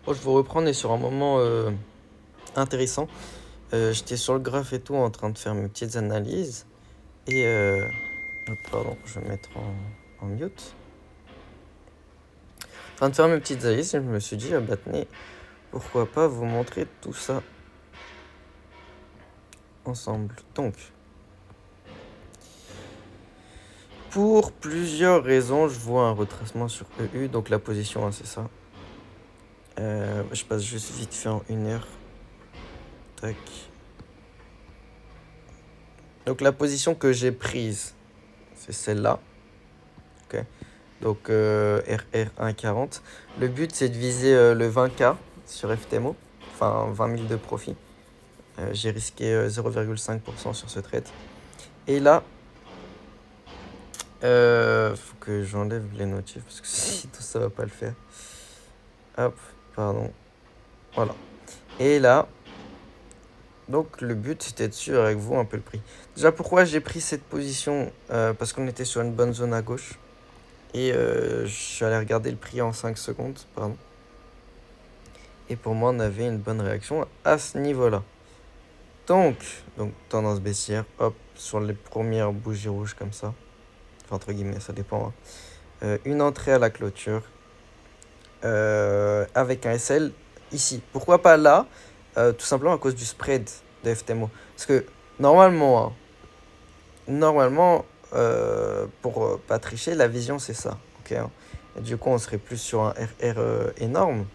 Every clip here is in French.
Bon, je vais vous reprendre et sur un moment intéressant. J'étais sur le graphe et tout en train de faire mes petites analyses. Et pardon, je vais mettre en mute. En train de faire mes petites analyses et je me suis dit, ah bah tenez, pourquoi pas vous montrer tout ça ensemble. Donc, pour plusieurs raisons, je vois un retracement sur EU, donc la position, hein, c'est ça. Je passe juste vite fait en 1 heure. Tac. Donc la position que j'ai prise, c'est celle-là. Ok. Donc RR140. Le but c'est de viser le 20K sur FTMO, enfin 20 000 de profit. J'ai risqué 0,5% sur ce trade. Et là, faut que j'enlève les notifs parce que sinon ça va pas le faire. Hop, pardon. Voilà. Et là, donc le but c'était de suivre avec vous un peu le prix. Déjà pourquoi j'ai pris cette position parce qu'on était sur une bonne zone à gauche. Et je suis allé regarder le prix en 5 secondes, pardon. Et pour moi, on avait une bonne réaction à ce niveau-là. Donc tendance baissière, hop, sur les premières bougies rouges comme ça. Enfin, entre guillemets, ça dépend. Hein. Une entrée à la clôture avec un SL ici. Pourquoi pas là tout simplement à cause du spread de FTMO. Parce que normalement, pour pas tricher, la vision c'est ça. Ok, hein. Et du coup, on serait plus sur un RR énorme.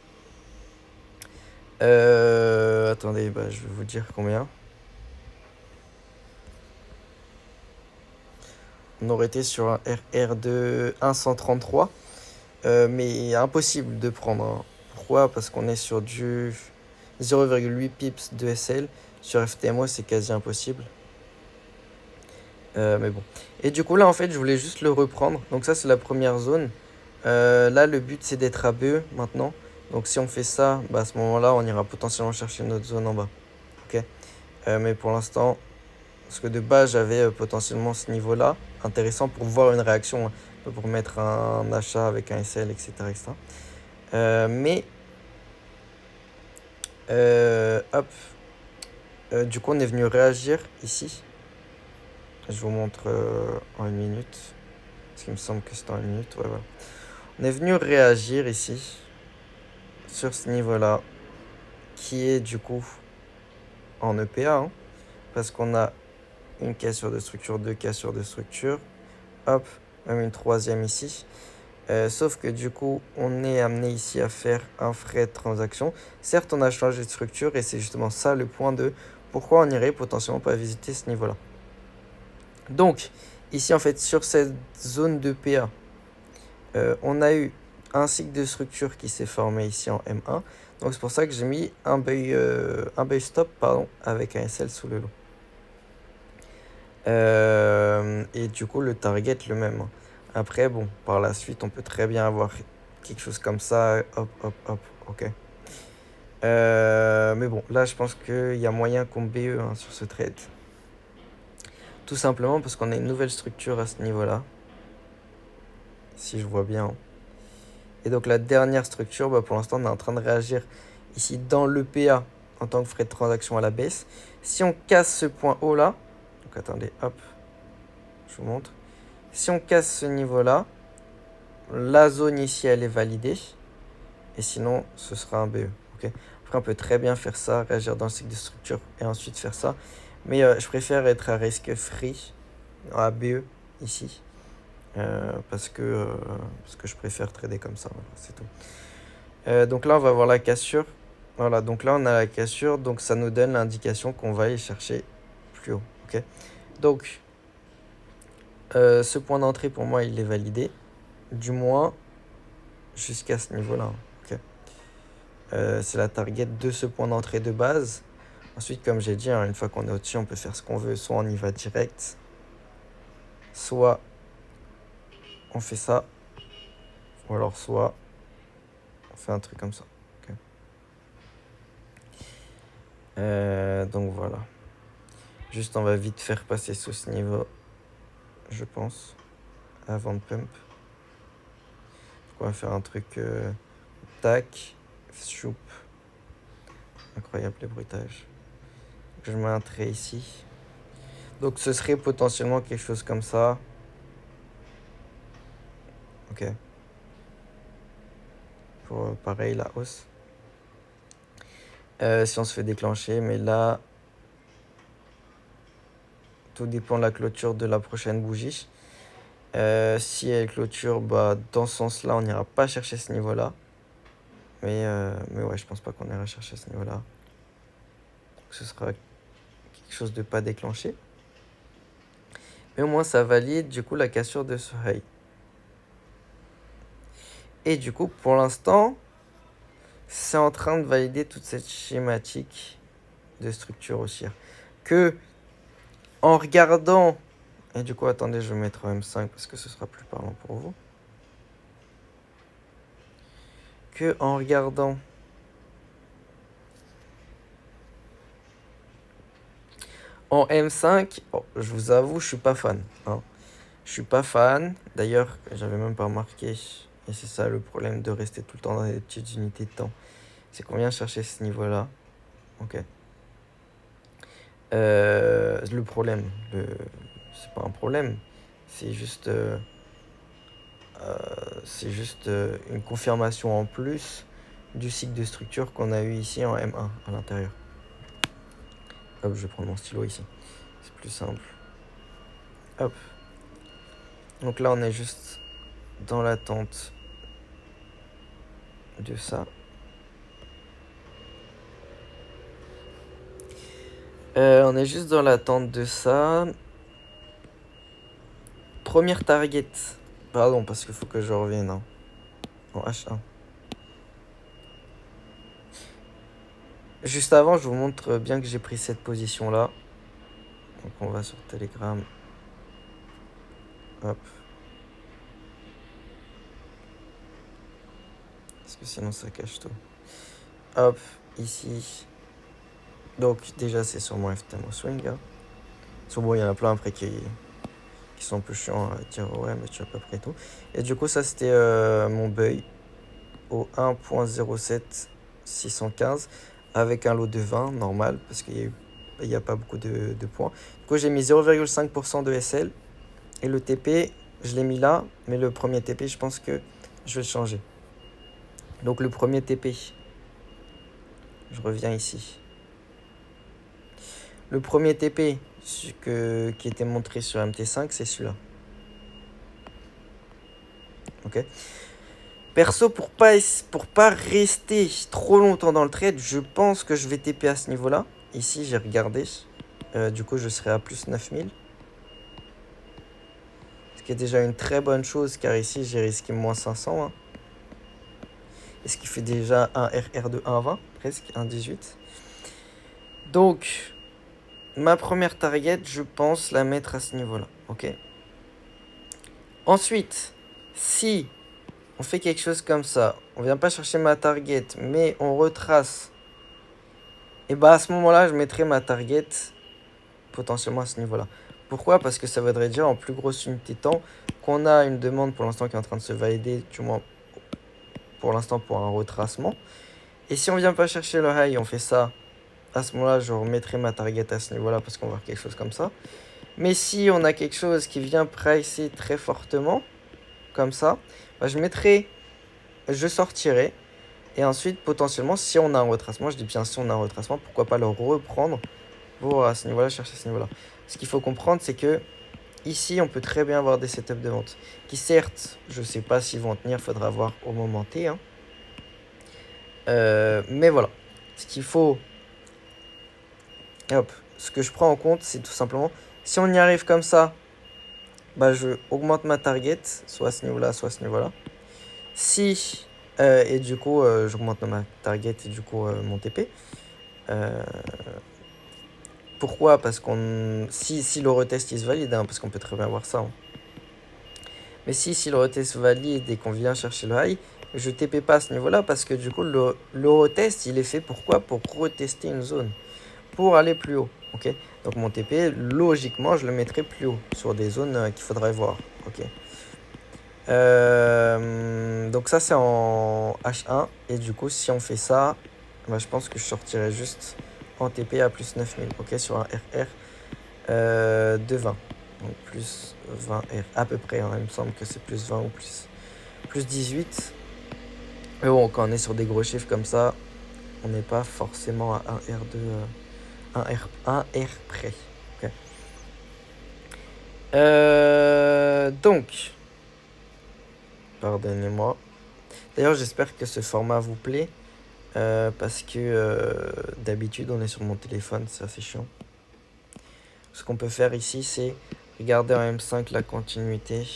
Attendez, bah, je vais vous dire combien. On aurait été sur un RR de 133, mais impossible de prendre. Hein. Pourquoi? Parce qu'on est sur du 0,8 pips de SL. Sur FTMO, c'est quasi impossible. Mais bon. Et du coup, là, en fait, je voulais juste le reprendre. Donc ça, c'est la première zone. Là, le but, c'est d'être à BE maintenant. Donc si on fait ça, bah, à ce moment-là, on ira potentiellement chercher une autre zone en bas. Ok. Mais pour l'instant, parce que de base, j'avais potentiellement ce niveau-là, intéressant pour voir une réaction, hein, pour mettre un achat avec un SL, etc. etc. Mais, hop, du coup, on est venu réagir ici. Je vous montre en 1 minute. Parce qu'il me semble que c'est en 1 minute. Ouais, ouais. On est venu réagir ici, sur ce niveau-là, qui est du coup en EPA, hein, parce qu'on a une cassure de structure, deux cassures de structure. Hop, même une troisième ici. Sauf que du coup, on est amené ici à faire un frais de transaction. Certes, on a changé de structure et c'est justement ça le point de pourquoi on n'irait potentiellement pas visiter ce niveau-là. Donc, ici, en fait, sur cette zone de PA, on a eu un cycle de structure qui s'est formé ici en M1. Donc, c'est pour ça que j'ai mis un buy stop avec un SL sous le lot. Et du coup, le target le même. Hein. Après, bon, par la suite, on peut très bien avoir quelque chose comme ça. Hop, hop, hop, ok. Mais bon, là, je pense qu'il y a moyen qu'on BE hein, sur ce trade. Tout simplement parce qu'on a une nouvelle structure à ce niveau-là. Si je vois bien. Hein. Et donc, la dernière structure, bah, pour l'instant, on est en train de réagir ici dans l'EPA en tant que frais de transaction à la baisse. Si on casse ce point haut là, donc attendez, hop, je vous montre. Si on casse ce niveau-là, la zone ici, elle est validée. Et sinon, ce sera un BE. Okay. Après, on peut très bien faire ça, réagir dans le cycle de structure et ensuite faire ça. Mais je préfère être à risque free, à BE, ici. Parce que je préfère trader comme ça. Voilà, c'est tout. Donc là, on va voir la cassure. Voilà, donc là, on a la cassure. Donc ça nous donne l'indication qu'on va aller chercher plus haut. Okay. Donc, ce point d'entrée, pour moi, il est validé. Du moins, jusqu'à ce niveau-là. Okay. C'est la target de ce point d'entrée de base. Ensuite, comme j'ai dit, hein, une fois qu'on est au-dessus, on peut faire ce qu'on veut. Soit on y va direct, soit on fait ça, ou alors soit on fait un truc comme ça. Okay. Donc voilà. Juste, on va vite faire passer sous ce niveau, je pense, avant de pump. Donc on va faire un truc tac. Choup. Incroyable les bruitages. Je mets un trait ici. Donc ce serait potentiellement quelque chose comme ça. Ok. Pour pareil la hausse. Si on se fait déclencher, mais là, tout dépend de la clôture de la prochaine bougie. Si elle clôture, bah, dans ce sens-là, on n'ira pas chercher ce niveau-là. Mais ouais, je pense pas qu'on ira chercher ce niveau-là. Donc, ce sera quelque chose de pas déclenché. Mais au moins, ça valide du coup la cassure de ce high. Et du coup, pour l'instant, c'est en train de valider toute cette schématique de structure haussière. Que en regardant, et du coup, attendez, je vais mettre en M5 parce que ce sera plus parlant pour vous. Que en regardant en M5, oh, je vous avoue, je suis pas fan. Hein. Je suis pas fan. D'ailleurs, j'avais même pas remarqué, et c'est ça le problème de rester tout le temps dans des petites unités de temps. C'est qu'on vient chercher ce niveau-là. Ok. Le problème, c'est pas un problème, c'est juste, une confirmation en plus du cycle de structure qu'on a eu ici en M1 à l'intérieur. Hop, je vais prendre mon stylo ici, c'est plus simple. Hop. Donc là, on est juste dans l'attente de ça. On est juste dans l'attente de ça. Première target. Pardon, parce qu'il faut que je revienne hein, en H1. Juste avant, je vous montre bien que j'ai pris cette position-là. Donc on va sur Telegram. Hop. Parce que sinon ça cache tout. Hop, ici. Donc déjà c'est sur mon FTM au swing. Hein. Sur bon, il y en a plein après qui sont un peu chiants à dire ouais mais tu as pas pris tout. Et du coup ça c'était mon buy au 1.07615 avec un lot de 20 normal parce qu'il n'y a pas beaucoup de points. Du coup j'ai mis 0,5% de SL et le TP je l'ai mis là mais le premier TP je pense que je vais le changer. Donc le premier TP, je reviens ici. Le premier TP qui était montré sur MT5, c'est celui-là. Ok. Perso, pour pas rester trop longtemps dans le trade, je pense que je vais TP à ce niveau-là. Ici, j'ai regardé. Du coup, je serai à plus 9000. Ce qui est déjà une très bonne chose, car ici, j'ai risqué moins 500. Hein. Et ce qui fait déjà un RR de 1,20, presque 1,18. Donc, ma première target, je pense la mettre à ce niveau-là. Ok. Ensuite, si on fait quelque chose comme ça, on vient pas chercher ma target, mais on retrace, et bah à ce moment-là, je mettrai ma target potentiellement à ce niveau-là. Pourquoi? Parce que ça voudrait dire en plus grosse unité de temps qu'on a une demande pour l'instant qui est en train de se valider, du moins pour l'instant pour un retracement. Et si on vient pas chercher le high, on fait ça, à ce moment-là, je remettrai ma target à ce niveau-là parce qu'on va voir quelque chose comme ça. Mais si on a quelque chose qui vient pricer très fortement, comme ça, bah, je sortirai. Et ensuite, potentiellement, si on a un retracement, je dis bien si on a un retracement, pourquoi pas le reprendre pour à ce niveau-là, chercher ce niveau-là. Ce qu'il faut comprendre, c'est que ici, on peut très bien avoir des setups de vente qui, certes, je ne sais pas s'ils vont tenir, faudra voir au moment T. Hein. Mais voilà, ce qu'il faut... Hop, ce que je prends en compte, c'est tout simplement, si on y arrive comme ça, bah, je augmente ma target, soit à ce niveau-là, soit à ce niveau-là. Si, et du coup, j'augmente ma target et du coup, mon TP. Pourquoi? Parce qu'on si le retest il se valide, hein, parce qu'on peut très bien voir ça. Hein. Mais si le retest valide et qu'on vient chercher le high, je TP pas à ce niveau-là parce que du coup le retest il est fait pourquoi? Pour retester une zone, pour aller plus haut. Ok. Donc mon TP logiquement je le mettrai plus haut sur des zones qu'il faudrait voir. Ok. Donc ça c'est en H1 et du coup si on fait ça, bah, je pense que je sortirai juste en TP à plus 9000, ok, sur un RR de 20. Donc plus 20 R à peu près, hein, il me semble que c'est plus 20 ou plus 18. Mais bon, quand on est sur des gros chiffres comme ça, on n'est pas forcément à 1 R de 1 R près. Okay. Donc, pardonnez-moi. D'ailleurs, j'espère que ce format vous plaît. Parce que d'habitude, on est sur mon téléphone, c'est assez chiant. Ce qu'on peut faire ici, c'est regarder en M5 la continuité.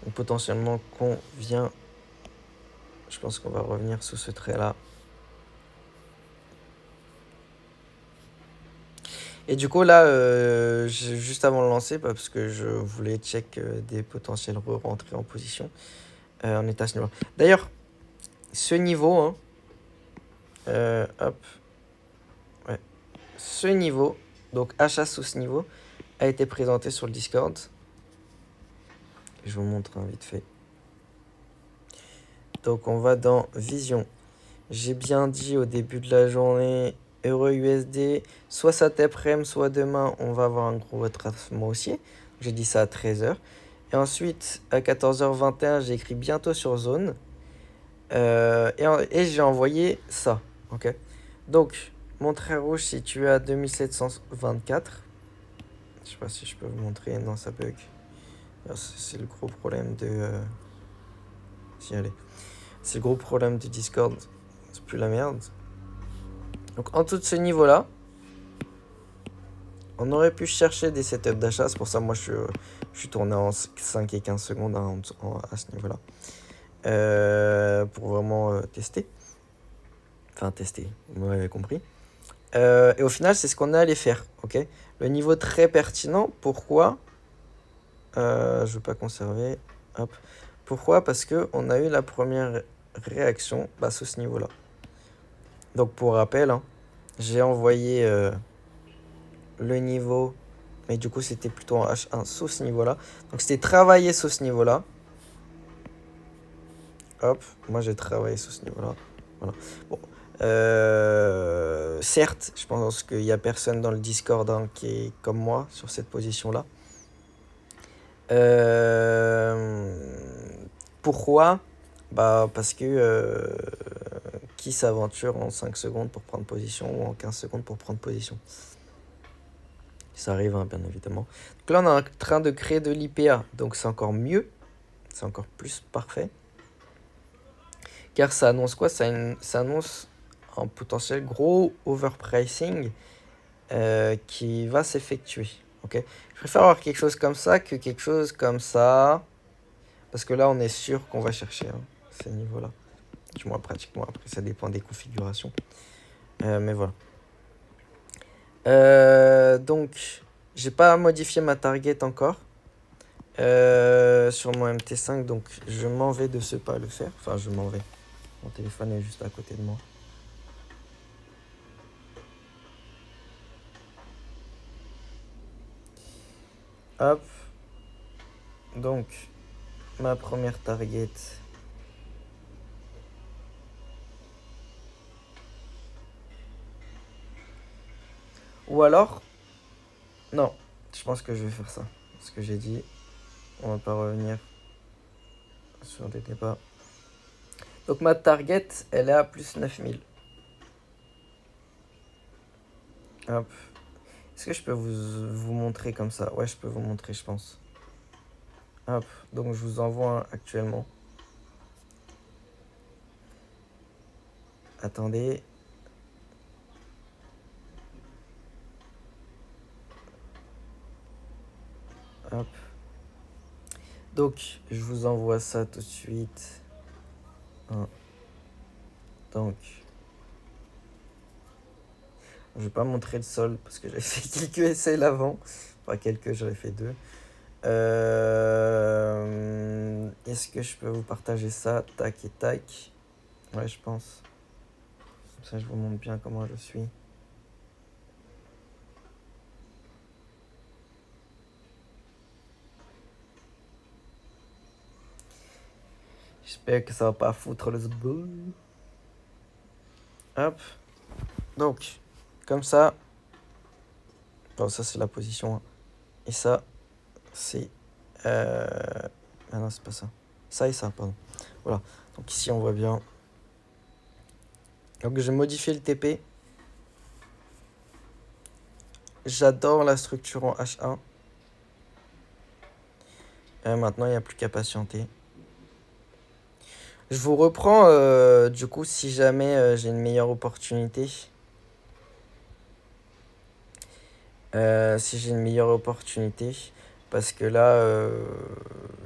Donc potentiellement qu'on vient... Je pense qu'on va revenir sous ce trait-là. Et du coup, là, juste avant de lancer, parce que je voulais check des potentiels re-rentrées en position, on est à ce niveau. D'ailleurs, ce niveau, hein, hop, ouais, ce niveau, donc achat sous ce niveau, a été présenté sur le Discord. Je vous montre vite fait. Donc on va dans Vision. J'ai bien dit au début de la journée, Euro USD, soit cet après-midi, soit demain, on va avoir un gros retracement haussier. J'ai dit ça à 13h. Et ensuite, à 14h21, j'ai écrit bientôt sur zone. Et j'ai envoyé ça. Ok. Donc, mon trait rouge situé à 2724. Je sais pas si je peux vous montrer. Non, ça bug. C'est le gros problème de... Si, allez. C'est le gros problème du Discord. C'est plus la merde. Donc, en dessous de ce niveau-là, on aurait pu chercher des setups d'achat. C'est pour ça, moi, je suis tourné en 5 et 15 secondes à ce niveau-là. Pour vraiment tester. Enfin, tester. Vous m'avez compris. Et au final, c'est ce qu'on est allé faire. Ok. Le niveau très pertinent. Pourquoi je ne veux pas conserver. Hop. Pourquoi? Parce qu'on a eu la première réaction sous ce niveau-là. Donc, pour rappel, hein, j'ai envoyé le niveau, mais du coup, c'était plutôt en H1 sous ce niveau-là. Donc, c'était travailler sous ce niveau-là. Hop, moi, j'ai travaillé sous ce niveau-là. Voilà. Bon. Certes, je pense qu'il n'y a personne dans le Discord hein, qui est comme moi sur cette position-là. Pourquoi? Parce que qui s'aventure en 5 secondes pour prendre position ou en 15 secondes pour prendre position? Ça arrive, hein, bien évidemment. Donc là, on est en train de créer de l'IPA. Donc c'est encore mieux. C'est encore plus parfait. Car ça annonce quoi? Ça annonce un potentiel gros overpricing qui va s'effectuer. Okay, je préfère avoir quelque chose comme ça que quelque chose comme ça. Parce que là, on est sûr qu'on va chercher hein, ces niveaux-là. Du moins, pratiquement. Après, ça dépend des configurations. Mais voilà. Donc, j'ai pas modifié ma target encore sur mon MT5. Donc, je m'en vais de ce pas le faire. Enfin, je m'en vais. Mon téléphone est juste à côté de moi. Hop. Donc, ma première target. Ou alors, non, je pense que je vais faire ça. Ce que j'ai dit, on va pas revenir sur des débats. Donc ma target, elle est à plus 9000. Hop. Est-ce que je peux vous montrer comme ça? Ouais, je peux vous montrer, je pense. Hop, donc je vous envoie actuellement. Attendez. Hop. Donc, je vous envoie ça tout de suite. Donc, je vais pas montrer le sol parce que j'avais fait quelques essais avant. Pas quelques, j'avais fait 2. Est-ce que je peux vous partager ça? Tac et tac. Ouais, je pense. Comme ça, je vous montre bien comment je suis. J'espère que ça va pas foutre le zboul. Hop. Donc, comme ça. Bon, ça c'est la position. Et ça, c'est... Ah non, c'est pas ça. Ça et ça, pardon. Voilà. Donc ici, on voit bien. Donc j'ai modifié le TP. J'adore la structure en H1. Maintenant, il n'y a plus qu'à patienter. Je vous reprends, du coup, si jamais j'ai une meilleure opportunité. Si j'ai une meilleure opportunité. Parce que là,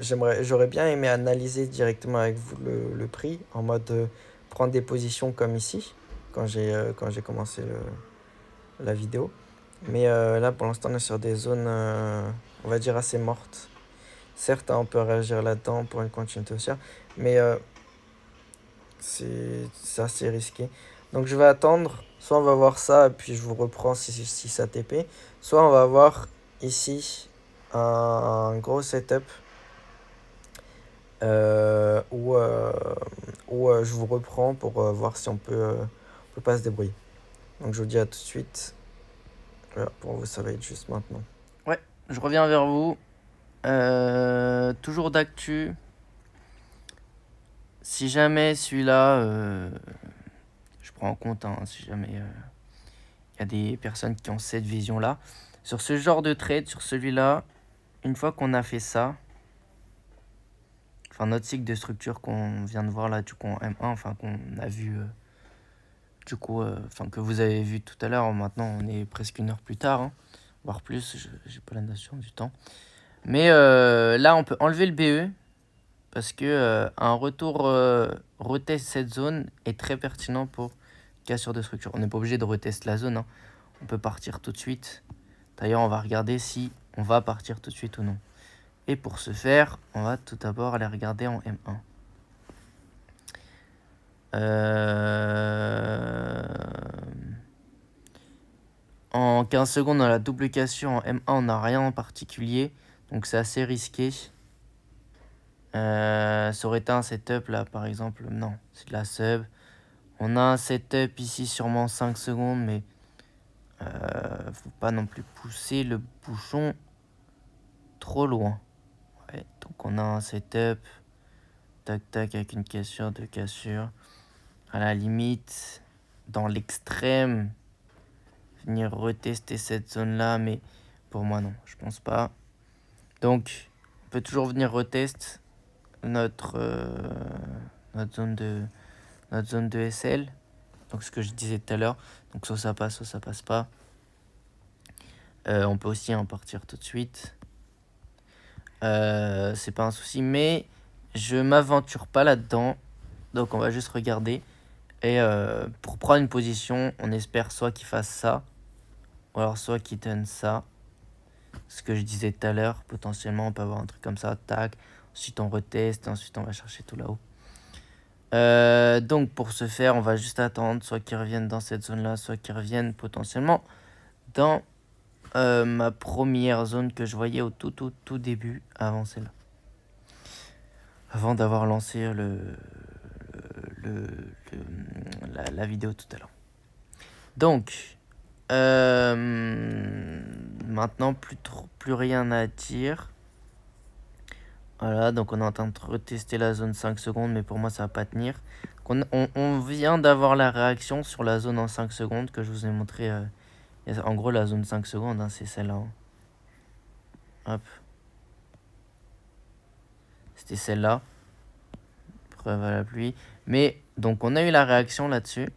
j'aurais bien aimé analyser directement avec vous le prix. En mode prendre des positions comme ici. Quand j'ai commencé la vidéo. Mais là, pour l'instant, on est sur des zones, on va dire, assez mortes. Certes, on peut réagir là-dedans pour une continuité haussière. Mais c'est assez risqué. Donc je vais attendre. Soit on va voir ça, et puis je vous reprends si ça TP. Soit on va voir ici un gros setup où je vous reprends pour voir si on peut pas se débrouiller. Donc je vous dis à tout de suite. Voilà, pour vous, ça va être juste maintenant. Ouais, je reviens vers vous. Toujours d'actu. Si jamais celui-là, je prends en compte, hein, si jamais y a des personnes qui ont cette vision-là. Sur ce genre de trade, sur celui-là, une fois qu'on a fait ça, enfin notre cycle de structure qu'on vient de voir là, du coup en M1, enfin qu'on a vu, du coup, enfin que vous avez vu tout à l'heure, maintenant on est presque une heure plus tard, hein, voire plus, j'ai pas la notion du temps. Mais là on peut enlever le BE, parce que un retour retest cette zone est très pertinent pour cassure de structure. On n'est pas obligé de retester la zone, hein. On peut partir tout de suite. D'ailleurs, on va regarder si on va partir tout de suite ou non. Et pour ce faire, on va tout d'abord aller regarder en M1. En 15 secondes, dans la double cassure en M1, on n'a rien en particulier. Donc c'est assez risqué. Ça aurait été un setup là, par exemple. Non, c'est de la sub. On a un setup ici, sûrement 5 secondes, mais faut pas non plus pousser le bouchon trop loin. Ouais, donc on a un setup, tac tac, avec une cassure, deux cassures. À la limite, dans l'extrême, venir retester cette zone-là, mais pour moi non, je pense pas. Donc, on peut toujours venir retester notre zone de SL. Donc ce que je disais tout à l'heure. Donc soit ça passe pas. On peut aussi en partir tout de suite. C'est pas un souci, mais je m'aventure pas là-dedans. Donc on va juste regarder. Et pour prendre une position, on espère soit qu'il fasse ça, ou alors soit qu'il donne ça. Ce que je disais tout à l'heure, potentiellement on peut avoir un truc comme ça, tac. Ensuite on reteste, ensuite on va chercher tout là-haut. Donc pour ce faire, on va juste attendre soit qu'ils reviennent dans cette zone-là, soit qu'ils reviennent potentiellement dans ma première zone que je voyais au tout début, avant celle-là. Avant d'avoir lancé la vidéo tout à l'heure. Donc, maintenant, plus rien à dire. Voilà, donc on est en train de retester la zone 5 secondes, mais pour moi, ça va pas tenir. On vient d'avoir la réaction sur la zone en 5 secondes que je vous ai montré. En gros, la zone 5 secondes, hein, c'est celle-là. Hein. Hop. C'était celle-là. Preuve à la pluie. Mais, donc, on a eu la réaction là-dessus.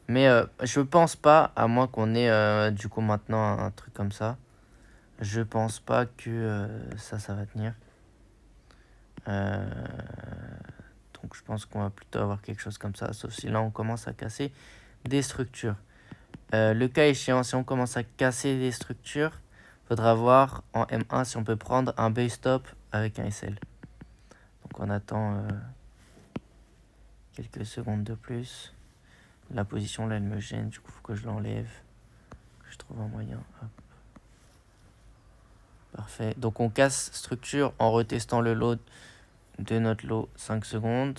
Mais je pense pas, à moins qu'on ait du coup maintenant un truc comme ça. Je pense pas que ça va tenir. Donc je pense qu'on va plutôt avoir quelque chose comme ça. Sauf si là on commence à casser des structures. Le cas échéant, si on commence à casser des structures, faudra voir en M1 si on peut prendre un buy stop avec un SL. Donc on attend quelques secondes de plus. La position là elle me gêne, du coup faut que je l'enlève. Je trouve un moyen. Hop. Parfait. Donc on casse structure en retestant le load de notre lot 5 secondes.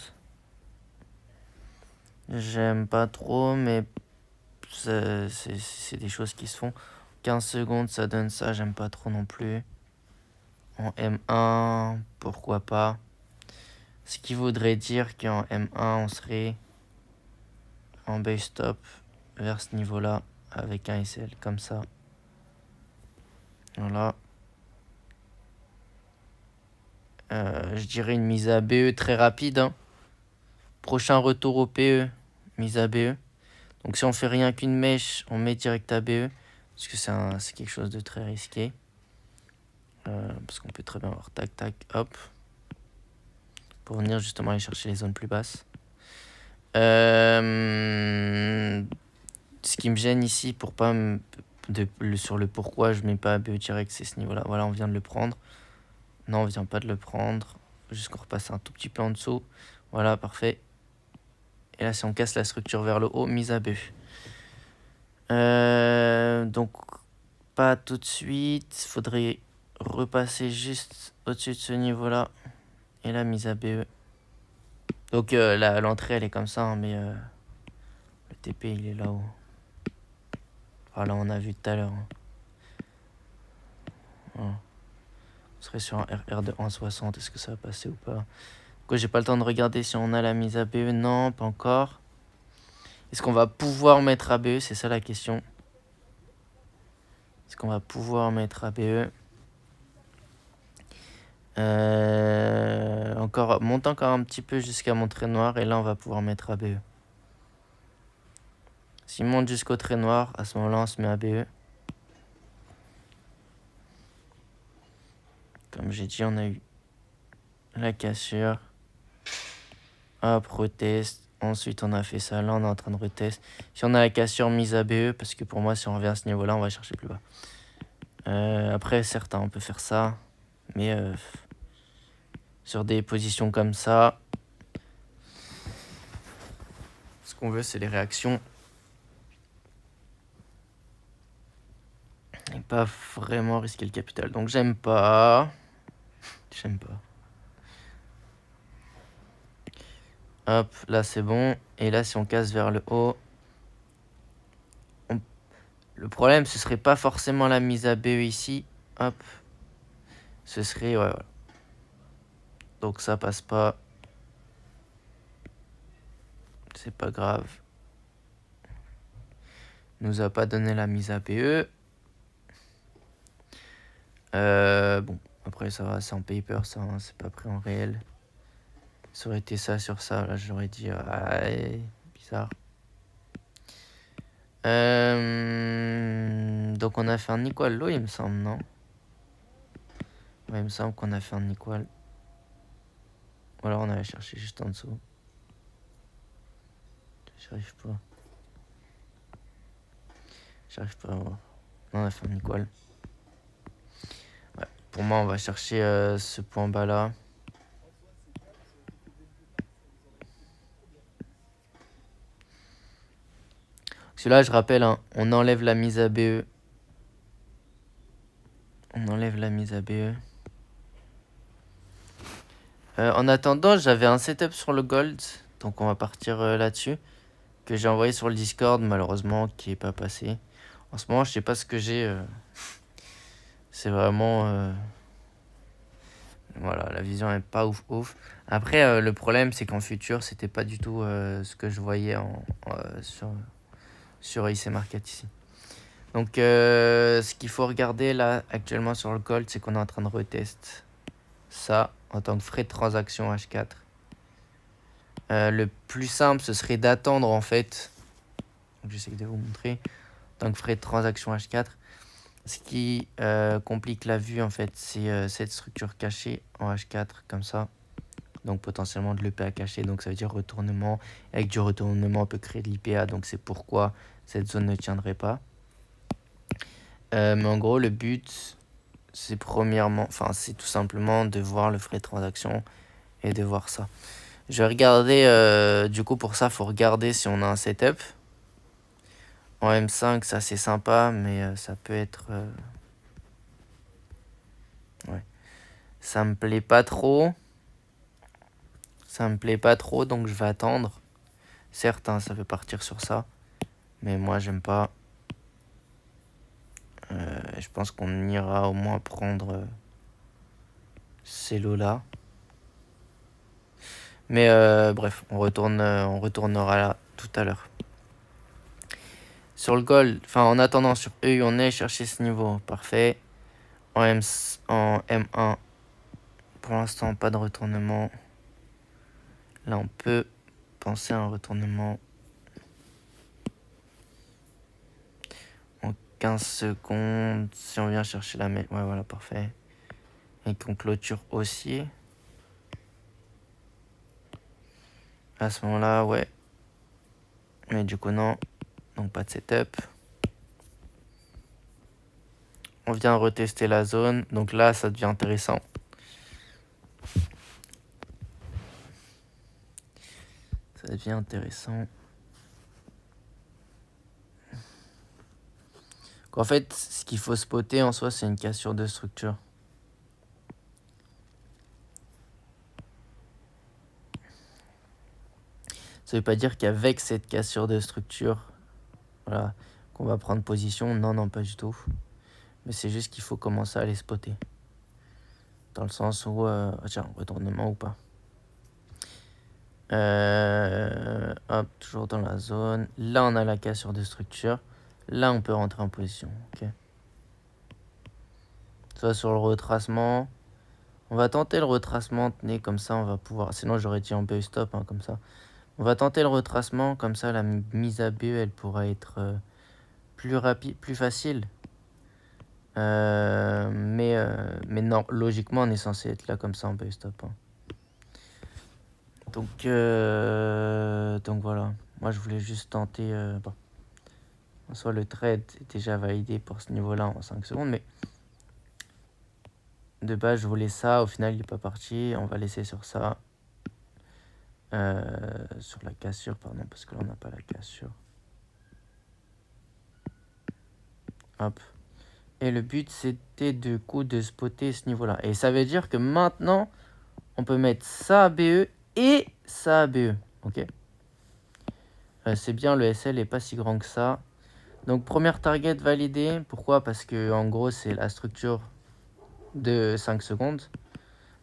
J'aime pas trop, mais c'est des choses qui se font. 15 secondes, ça donne ça, j'aime pas trop non plus. En M1, pourquoi pas. Ce qui voudrait dire qu'en M1, on serait en base stop vers ce niveau-là avec un SL comme ça. Voilà. Je dirais une mise à BE très rapide. Hein. Prochain retour au PE, mise à BE. Donc si on fait rien qu'une mèche, on met direct à BE. Parce que c'est quelque chose de très risqué. Parce qu'on peut très bien avoir tac tac hop. Pour venir justement aller chercher les zones plus basses. Ce qui me gêne ici pour pas sur le pourquoi je mets pas BE direct, c'est ce niveau-là. Voilà, on vient de le prendre. Non, on vient pas de le prendre. Juste qu'on repasse un tout petit peu en dessous. Voilà, parfait. Et là, si on casse la structure vers le haut, mise à BE. Donc, pas tout de suite. Faudrait repasser juste au-dessus de ce niveau-là. Et la mise à BE. Donc, l'entrée, elle est comme ça, hein, mais le TP, il est là-haut. Voilà, on a vu tout à l'heure. Hein. Voilà. On serait sur un RR de 1,60. Est-ce que ça va passer ou pas? Quoi, j'ai pas le temps de regarder si on a la mise à BE. Non, pas encore. Est-ce qu'on va pouvoir mettre à BE? C'est ça la question. Est-ce qu'on va pouvoir mettre à BE? Monte encore un petit peu jusqu'à mon trait noir. Et là, on va pouvoir mettre à BE. S'il monte jusqu'au trait noir, à ce moment-là, on se met à BE. Comme j'ai dit, on a eu la cassure. Hop, retest. Ensuite, on a fait ça. Là, on est en train de retest. Si on a la cassure mise à BE, parce que pour moi, si on revient à ce niveau-là, on va chercher plus bas. Après, certes, on peut faire ça. Mais sur des positions comme ça, ce qu'on veut, c'est les réactions. Et pas vraiment risquer le capital. Donc, j'aime pas. J'aime pas. Hop, là, c'est bon. Et là, si on casse vers le haut... Le problème, ce serait pas forcément la mise à BE ici. Hop. Ce serait... Ouais, voilà. Donc, ça passe pas. C'est pas grave. Nous a pas donné la mise à BE. Bon, après ça va, c'est en paper ça, hein, c'est pas pris en réel. Ça aurait été ça sur ça, là j'aurais dit bizarre. Donc on a fait un equal low, il me semble, non? Ouais, il me semble qu'on a fait un equal. Ou alors on allait chercher juste en dessous. J'arrive pas. J'arrive pas à voir. Non, on a fait un equal. Ouais, pour moi, on va chercher ce point bas là. Parce que là, je rappelle, hein, on enlève la mise à BE. On enlève la mise à BE. En attendant, j'avais un setup sur le gold. Donc on va partir là-dessus. Que j'ai envoyé sur le Discord, malheureusement, qui n'est pas passé. En ce moment, je sais pas ce que j'ai. C'est vraiment... Voilà, la vision est pas ouf ouf. Après, le problème, c'est qu'en futur, c'était pas du tout ce que je voyais sur IC Market ici. Donc, ce qu'il faut regarder là, actuellement sur le gold, c'est qu'on est en train de retest ça en tant que frais de transaction H4. Le plus simple, ce serait d'attendre en fait. J'essaie de vous montrer. En tant que frais de transaction H4. Ce qui complique la vue en fait, c'est cette structure cachée en H4 comme ça. Donc potentiellement de l'EPA caché, donc ça veut dire retournement. Avec du retournement, on peut créer de l'IPA, donc c'est pourquoi cette zone ne tiendrait pas. Mais en gros, le but, c'est c'est tout simplement de voir le frais de transaction et de voir ça. Je vais regarder, du coup pour ça, il faut regarder si on a un setup. En M5, ça c'est sympa, mais ça peut être... Ouais. Ça me plaît pas trop. Ça me plaît pas trop, donc je vais attendre. Certes, hein, ça veut partir sur ça. Mais moi, j'aime pas. Je pense qu'on ira au moins prendre ces lots-là. Mais bref, on retournera là tout à l'heure. Sur le gold, enfin en attendant sur EU, on est chercher ce niveau. Parfait. En M1, pour l'instant, pas de retournement. Là, on peut penser à un retournement. En 15 secondes, si on vient chercher la main. Ouais, voilà, parfait. Et qu'on clôture aussi. À ce moment-là, ouais. Mais du coup, non. Donc, pas de setup. On vient retester la zone. Donc là, ça devient intéressant. Ça devient intéressant. En fait, ce qu'il faut spotter en soi, c'est une cassure de structure. Ça veut pas dire qu'avec cette cassure de structure, voilà, qu'on va prendre position. Non, non, pas du tout. Mais c'est juste qu'il faut commencer à les spotter. Dans le sens où... tiens, retournement ou pas. Hop, toujours dans la zone. Là, on a la cassure de structure. Là, on peut rentrer en position. Ok. Soit sur le retracement. On va tenter le retracement. Tenez, comme ça, on va pouvoir... Sinon, j'aurais dit en BE stop, hein, comme ça. On va tenter le retracement. Comme ça, la mise à BE, elle pourra être plus rapide, plus facile. Mais non, logiquement, on est censé être là comme ça en BE stop. Hein. Donc voilà. Moi, je voulais juste tenter... bon. En soit le trade est déjà validé pour ce niveau-là en 5 secondes, mais de base, je voulais ça. Au final, il n'est pas parti. On va laisser sur ça. Sur la cassure, pardon, parce que là, on n'a pas la cassure. Hop. Et le but, c'était de coup de spotter ce niveau-là. Et ça veut dire que maintenant, on peut mettre ça à BE et ça à BE. Ok. C'est bien, le SL n'est pas si grand que ça. Donc, première target validée. Pourquoi? Parce que en gros, c'est la structure de 5 secondes.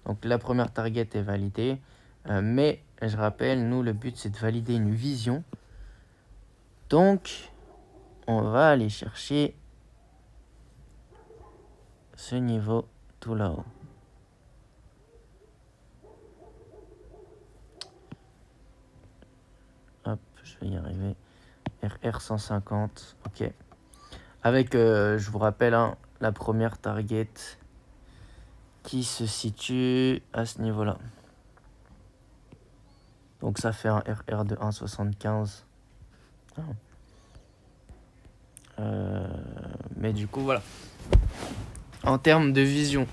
Donc, la première target est validée. Mais, je rappelle, nous, le but, c'est de valider une vision. Donc, on va aller chercher ce niveau tout là-haut. Hop, je vais y arriver. RR 150, ok. Avec, je vous rappelle, hein, la première target qui se situe à ce niveau-là. Donc ça fait un RR de 1,75. Mais du coup, voilà. En termes de vision,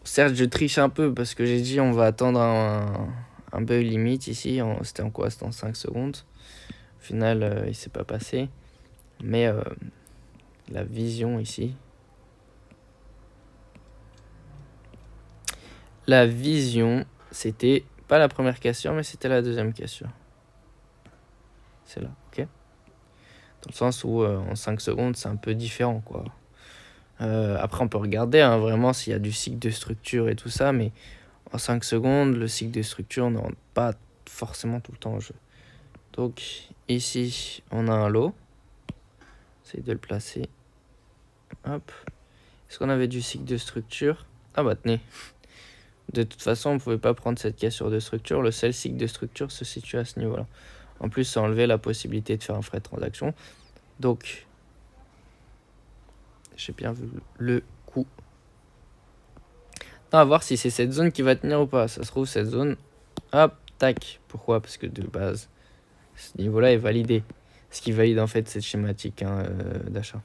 certes, je triche un peu parce que j'ai dit on va attendre un bug limite ici. C'était en quoi? C'était en 5 secondes. Au final, il s'est pas passé. Mais la vision ici. La vision, c'était pas la première cassure, mais c'était la deuxième cassure. C'est là, ok? Dans le sens où en 5 secondes, c'est un peu différent, quoi. Après, on peut regarder hein, vraiment s'il y a du cycle de structure et tout ça, mais en 5 secondes, le cycle de structure ne rentre pas forcément tout le temps en jeu. Donc, ici, on a un lot. J'essaie de le placer. Hop. Est-ce qu'on avait du cycle de structure? Ah bah tenez. De toute façon, on ne pouvait pas prendre cette cassure de structure. Le seul cycle de structure se situe à ce niveau-là. En plus, ça enlevait la possibilité de faire un frais de transaction. Donc, j'ai bien vu le coup. On va voir si c'est cette zone qui va tenir ou pas. Ça se trouve, cette zone... Hop, tac. Pourquoi? Parce que de base, ce niveau-là est validé. Ce qui valide en fait cette schématique hein, d'achat.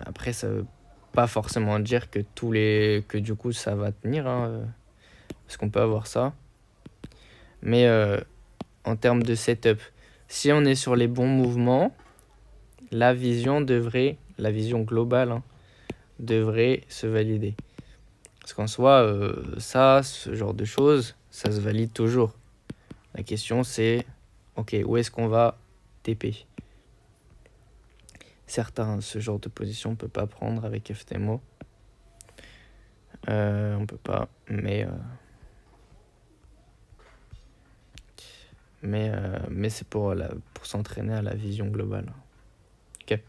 Après, ça veut pas forcément dire que que du coup ça va tenir. Hein, parce qu'on peut avoir ça. Mais en termes de setup, si on est sur les bons mouvements, la vision globale hein, devrait se valider. Parce qu'en soi, ce genre de choses, ça se valide toujours. La question c'est, ok, où est-ce qu'on va TP? Certains, ce genre de position, on peut pas prendre avec FTMO. On peut pas, mais c'est pour s'entraîner à la vision globale. Ok.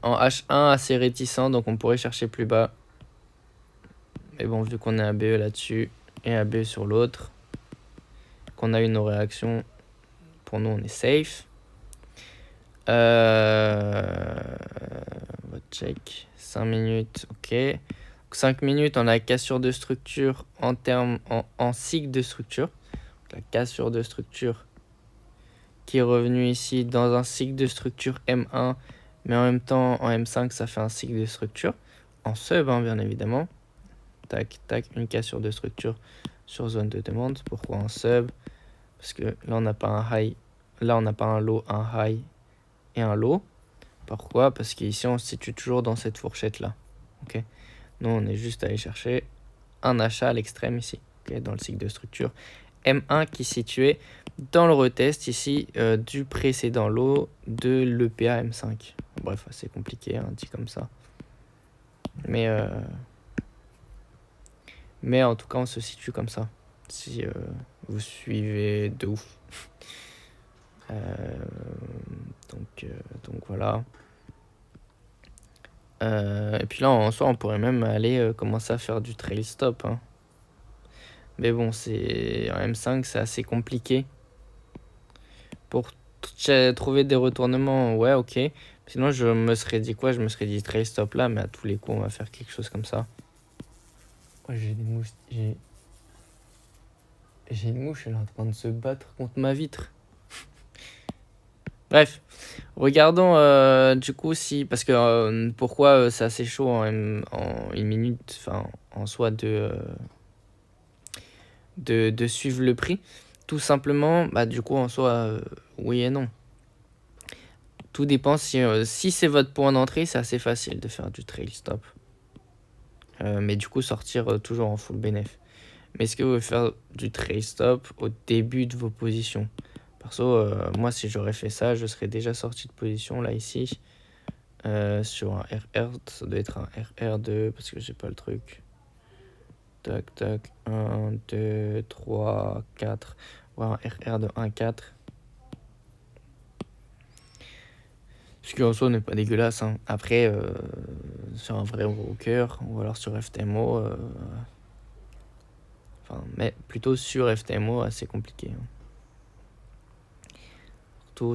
En H1, assez réticent, donc on pourrait chercher plus bas. Mais bon, vu qu'on est à BE là-dessus et à BE sur l'autre, qu'on a eu nos réactions, pour nous, on est safe. On va check. 5 minutes, ok. 5 minutes, on a la cassure de structure en cycle de structure. La cassure de structure qui est revenue ici dans un cycle de structure M1, mais en même temps, en M5, ça fait un cycle de structure. En sub, hein, bien évidemment. Tac, tac, une cassure de structure sur zone de demande. Pourquoi en sub? Parce que là, on n'a pas un high. Là, on n'a pas un low, un high et un low. Pourquoi? Parce qu'ici, on se situe toujours dans cette fourchette-là. Okay, nous, on est juste allé chercher un achat à l'extrême ici, okay, dans le cycle de structure. M1 qui est situé dans le retest ici du précédent lot de l'EPA M5. Bref, c'est compliqué, hein, dit comme ça. Mais en tout cas, on se situe comme ça. Si vous suivez de ouf. Donc voilà. Et puis là, en soi, on pourrait même aller commencer à faire du trail stop. Hein. Mais bon, en M5, c'est assez compliqué. Pour trouver des retournements, ouais, ok. Sinon, je me serais dit quoi? Je me serais dit trail stop là, mais à tous les coups, on va faire quelque chose comme ça. Ouais, j'ai des mouches. J'ai une mouche, elle est en train de se battre contre ma vitre. Bref, regardons du coup si... Parce que pourquoi c'est assez chaud en une minute, enfin en soi de suivre le prix. Tout simplement, bah du coup en soi, oui et non. Tout dépend si c'est votre point d'entrée, c'est assez facile de faire du trail stop. Mais du coup sortir toujours en full bénéf. Mais est-ce que vous voulez faire du trail stop au début de vos positions? Perso, moi, si j'aurais fait ça, je serais déjà sorti de position, là, ici. Sur un RR, ça doit être un RR2, parce que j'ai pas le truc. Tac, tac, 1, 2, 3, 4. Ouais, un RR de 1, 4. Ce qui en soi n'est pas dégueulasse. Hein. Après, sur un vrai broker, ou alors sur FTMO, mais plutôt sur FTMO, assez compliqué. Hein.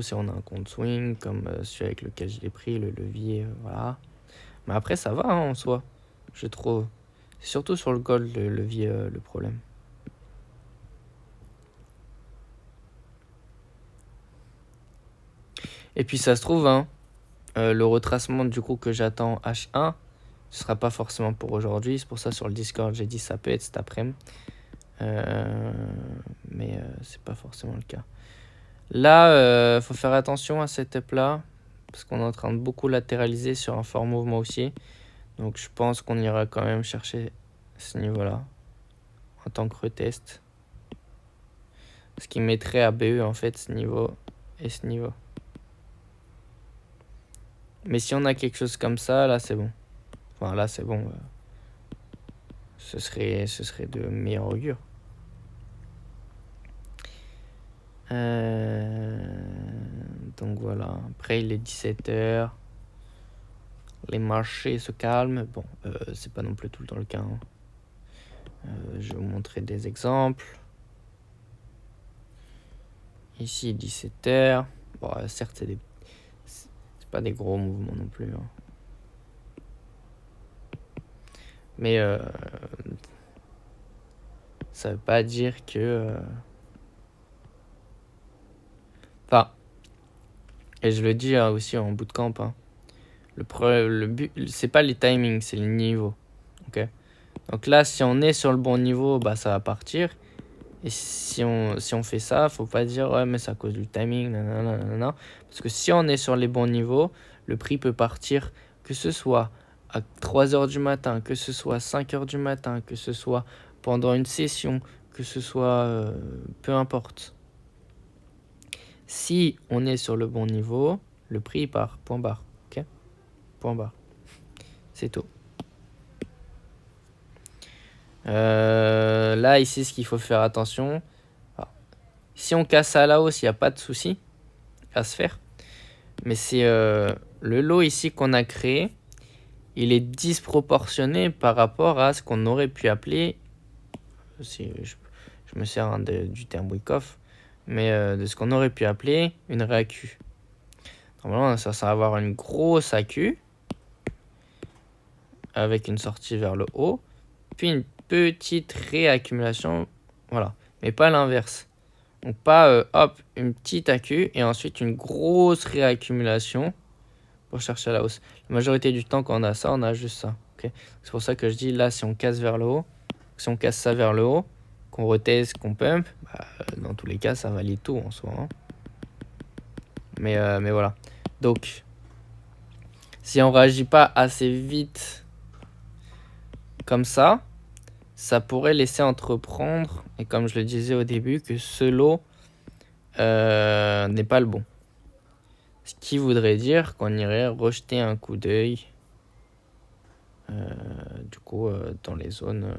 Si on a un compte swing comme celui avec lequel je l'ai pris, le levier, voilà. Mais après, ça va hein, en soi, je trouve. C'est surtout sur le gold, le levier, le problème. Et puis ça se trouve, hein, le retracement du coup que j'attends H1, ce sera pas forcément pour aujourd'hui. C'est pour ça sur le Discord, j'ai dit ça peut être cet après-midi. Mais c'est pas forcément le cas. Là, faut faire attention à cette up là, parce qu'on est en train de beaucoup latéraliser sur un fort mouvement haussier. Donc je pense qu'on ira quand même chercher ce niveau-là en tant que retest. Ce qui mettrait à BE en fait ce niveau et ce niveau. Mais si on a quelque chose comme ça, là c'est bon. Enfin là c'est bon. Ce serait de meilleur augure. Donc voilà, après il est 17h. Les marchés se calment. Bon, c'est pas non plus tout le temps le cas. Hein. Je vais vous montrer des exemples. Ici, 17h. Bon, certes, c'est pas des gros mouvements non plus. Hein. Mais ça veut pas dire que... Enfin, et je le dis aussi en bootcamp, hein. Le but, c'est pas les timings, c'est les niveaux. Ok. Donc là, si on est sur le bon niveau, bah ça va partir. Et si on fait ça, faut pas dire ouais mais c'est à cause du timing, nanana. Parce que si on est sur les bons niveaux, le prix peut partir, que ce soit à 3 heures du matin, que ce soit à 5 heures du matin, que ce soit pendant une session, que ce soit peu importe. Si on est sur le bon niveau, le prix il part, point barre, ok? Point barre. C'est tout. Là, ici, ce qu'il faut faire attention, alors, si on casse à la hausse, il n'y a pas de souci à se faire. Mais c'est le lot ici qu'on a créé, il est disproportionné par rapport à ce qu'on aurait pu appeler, si je me sers du terme Wyckoff, mais de ce qu'on aurait pu appeler une réacu. Normalement, ça va avoir une grosse AQ avec une sortie vers le haut, puis une petite réaccumulation, voilà, mais pas l'inverse. Donc pas hop, une petite AQ et ensuite une grosse réaccumulation pour chercher à la hausse. La majorité du temps, quand on a ça, on a juste ça. Okay, c'est pour ça que je dis là, si on casse vers le haut, si on casse ça vers le haut, qu'on reteste, qu'on pump, dans tous les cas, ça valide tout en soi. Hein. Mais voilà. Donc, si on réagit pas assez vite comme ça pourrait laisser entreprendre, et comme je le disais au début, que ce lot n'est pas le bon. Ce qui voudrait dire qu'on irait rejeter un coup d'œil du coup dans les zones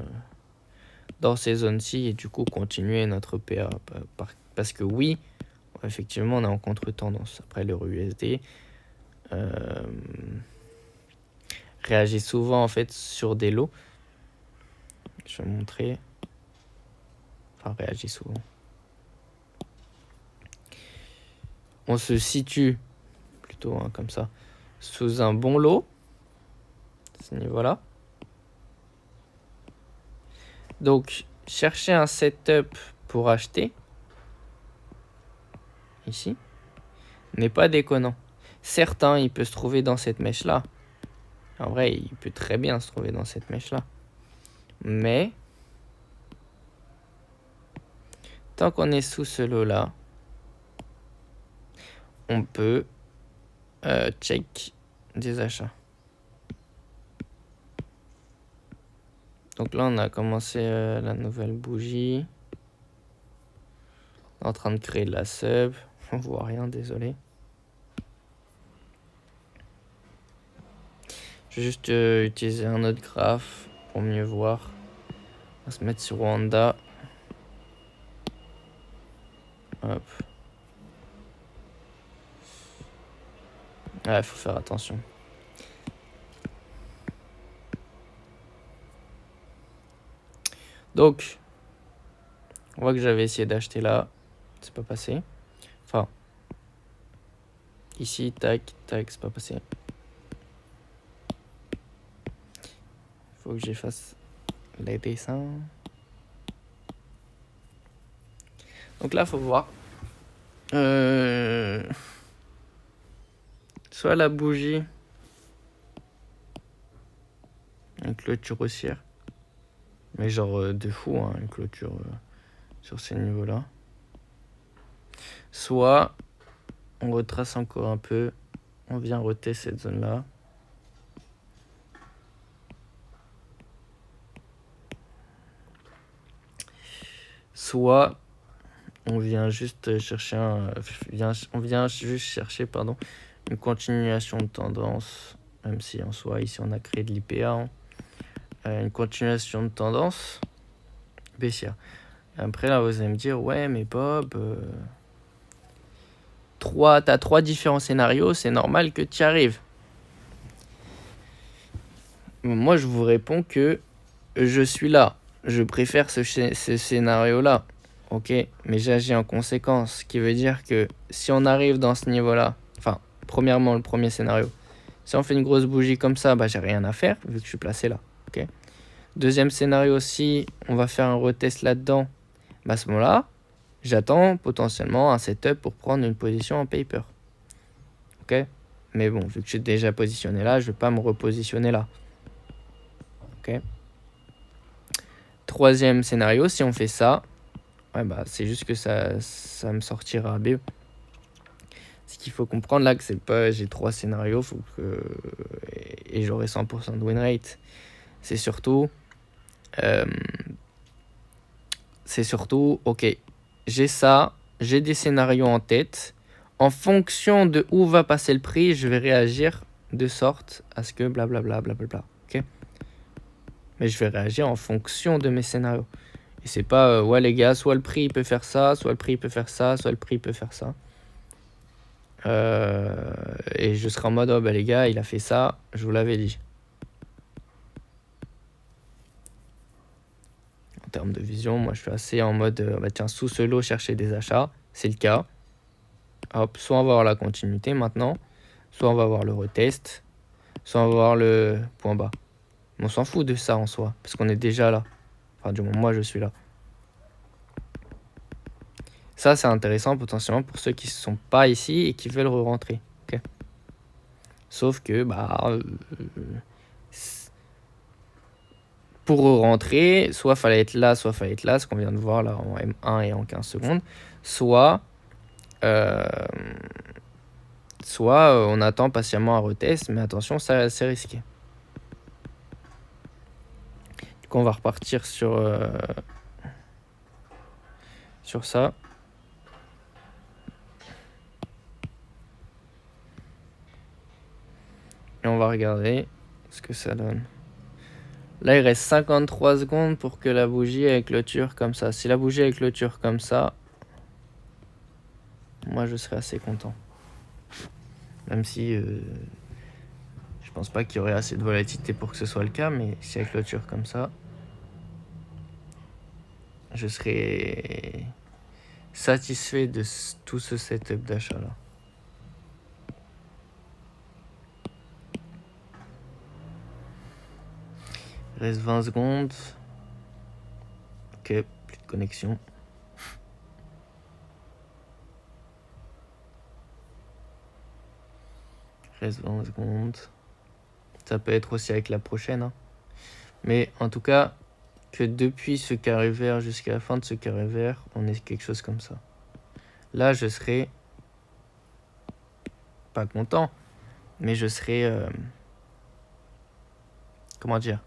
dans ces zones-ci et du coup continuer notre PA parce que oui, effectivement on est en contre-tendance. Après l'euro USD réagit souvent en fait sur des lots. Je vais montrer. Enfin réagit souvent. On se situe plutôt comme ça sous un bon lot. Ce niveau-là. Donc, chercher un setup pour acheter, ici, n'est pas déconnant. Certains, il peut se trouver dans cette mèche-là. En vrai, il peut très bien se trouver dans cette mèche-là. Mais, tant qu'on est sous ce lot-là, on peut check des achats. Donc là, on a commencé la nouvelle bougie. On est en train de créer de la sub. On voit rien, désolé. Je vais juste utiliser un autre graphe pour mieux voir. On va se mettre sur Wanda. Hop. Ouais, faut faire attention. Donc, on voit que j'avais essayé d'acheter là. C'est pas passé. Enfin, ici, tac, tac, c'est pas passé. Faut que j'efface les dessins. Donc là, faut voir. Soit la bougie. Une clôture haussière. Mais genre de fou, hein, une clôture sur ces niveaux-là. Soit on retrace encore un peu. On vient roter cette zone-là. Soit on vient juste chercher une continuation de tendance, même si en soi ici on a créé de l'IPA, une continuation de tendance baissière. Et après là vous allez me dire ouais mais Bob, t'as 3 différents scénarios, c'est normal que tu y arrives. Moi je vous réponds que je suis là, je préfère ce scénario là. Ok, mais j'agis en conséquence, ce qui veut dire que si on arrive dans ce niveau-là, enfin, premièrement, le premier scénario, si on fait une grosse bougie comme ça, j'ai rien à faire, vu que je suis placé là. Ok. Deuxième scénario, si on va faire un retest là-dedans, à ce moment-là, j'attends potentiellement un setup pour prendre une position en paper. Ok. Mais bon, vu que je suis déjà positionné là, je ne vais pas me repositionner là. Ok. Troisième scénario, si on fait ça, c'est juste que ça me sortira BE. Ce qu'il faut comprendre là, que c'est pas j'ai 3 scénarios, faut que et j'aurai 100% de win rate. C'est surtout, ok, j'ai ça, j'ai des scénarios en tête. En fonction de où va passer le prix, je vais réagir de sorte à ce que blablabla, blablabla, ok? Mais je vais réagir en fonction de mes scénarios. Et c'est pas, ouais les gars, soit le prix il peut faire ça, soit le prix il peut faire ça, soit le prix il peut faire ça. Et je serai en mode, oh bah les gars, il a fait ça, je vous l'avais dit. En termes de vision, moi je suis assez en mode, bah tiens, sous ce lot, chercher des achats, c'est le cas. Hop, soit on va avoir la continuité maintenant, soit on va avoir le retest, soit on va avoir le point bas. Mais on s'en fout de ça en soi, parce qu'on est déjà là. Enfin, du moins, moi je suis là. Ça, c'est intéressant potentiellement pour ceux qui ne sont pas ici et qui veulent re-rentrer. Okay. Sauf que, pour re-rentrer, soit fallait être là, soit fallait être là, ce qu'on vient de voir là en M1 et en 15 secondes. Soit on attend patiemment un retest, mais attention, ça c'est risqué. Du coup, on va repartir sur ça. Et on va regarder ce que ça donne. Là, il reste 53 secondes pour que la bougie ait clôture comme ça. Si la bougie ait clôture comme ça, moi, je serais assez content. Même si je pense pas qu'il y aurait assez de volatilité pour que ce soit le cas, mais si elle clôture comme ça, je serais satisfait de tout ce setup d'achat là. Il reste 20 secondes. Ok, plus de connexion. Il reste 20 secondes. Ça peut être aussi avec la prochaine. Hein. Mais en tout cas, que depuis ce carré vert jusqu'à la fin de ce carré vert, on est quelque chose comme ça. Là, je serais pas content, mais je serais... comment dire?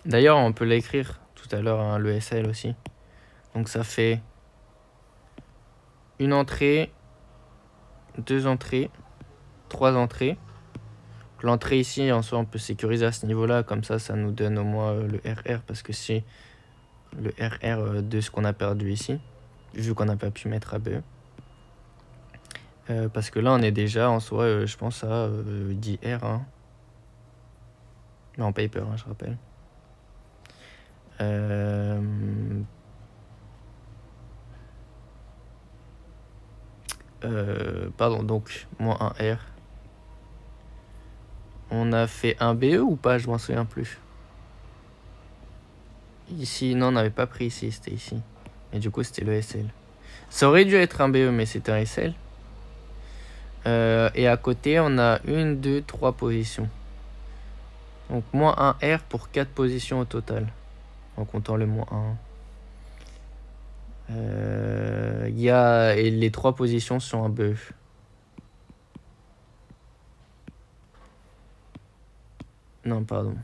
D'ailleurs, on peut l'écrire tout à l'heure, hein, le SL aussi. Donc ça fait une entrée, 2 entrées, 3 entrées. L'entrée ici, en soi, on peut sécuriser à ce niveau-là. Comme ça nous donne au moins le RR. Parce que c'est le RR de ce qu'on a perdu ici. Vu qu'on n'a pas pu mettre ABE. Parce que là, on est déjà en soi, je pense, à 10 R. Hein. Mais en paper, hein, je rappelle. Pardon, donc, moins 1 R. On a fait un BE ou pas? Je m'en souviens plus. Ici, non, on n'avait pas pris ici, c'était ici. Et du coup, c'était le SL. Ça aurait dû être un BE, mais c'était un SL. Et à côté, on a 1, 2, 3 positions. Donc, moins 1 R pour 4 positions au total. En comptant le moins 1. Et les 3 positions sont un BE. Non, pardon.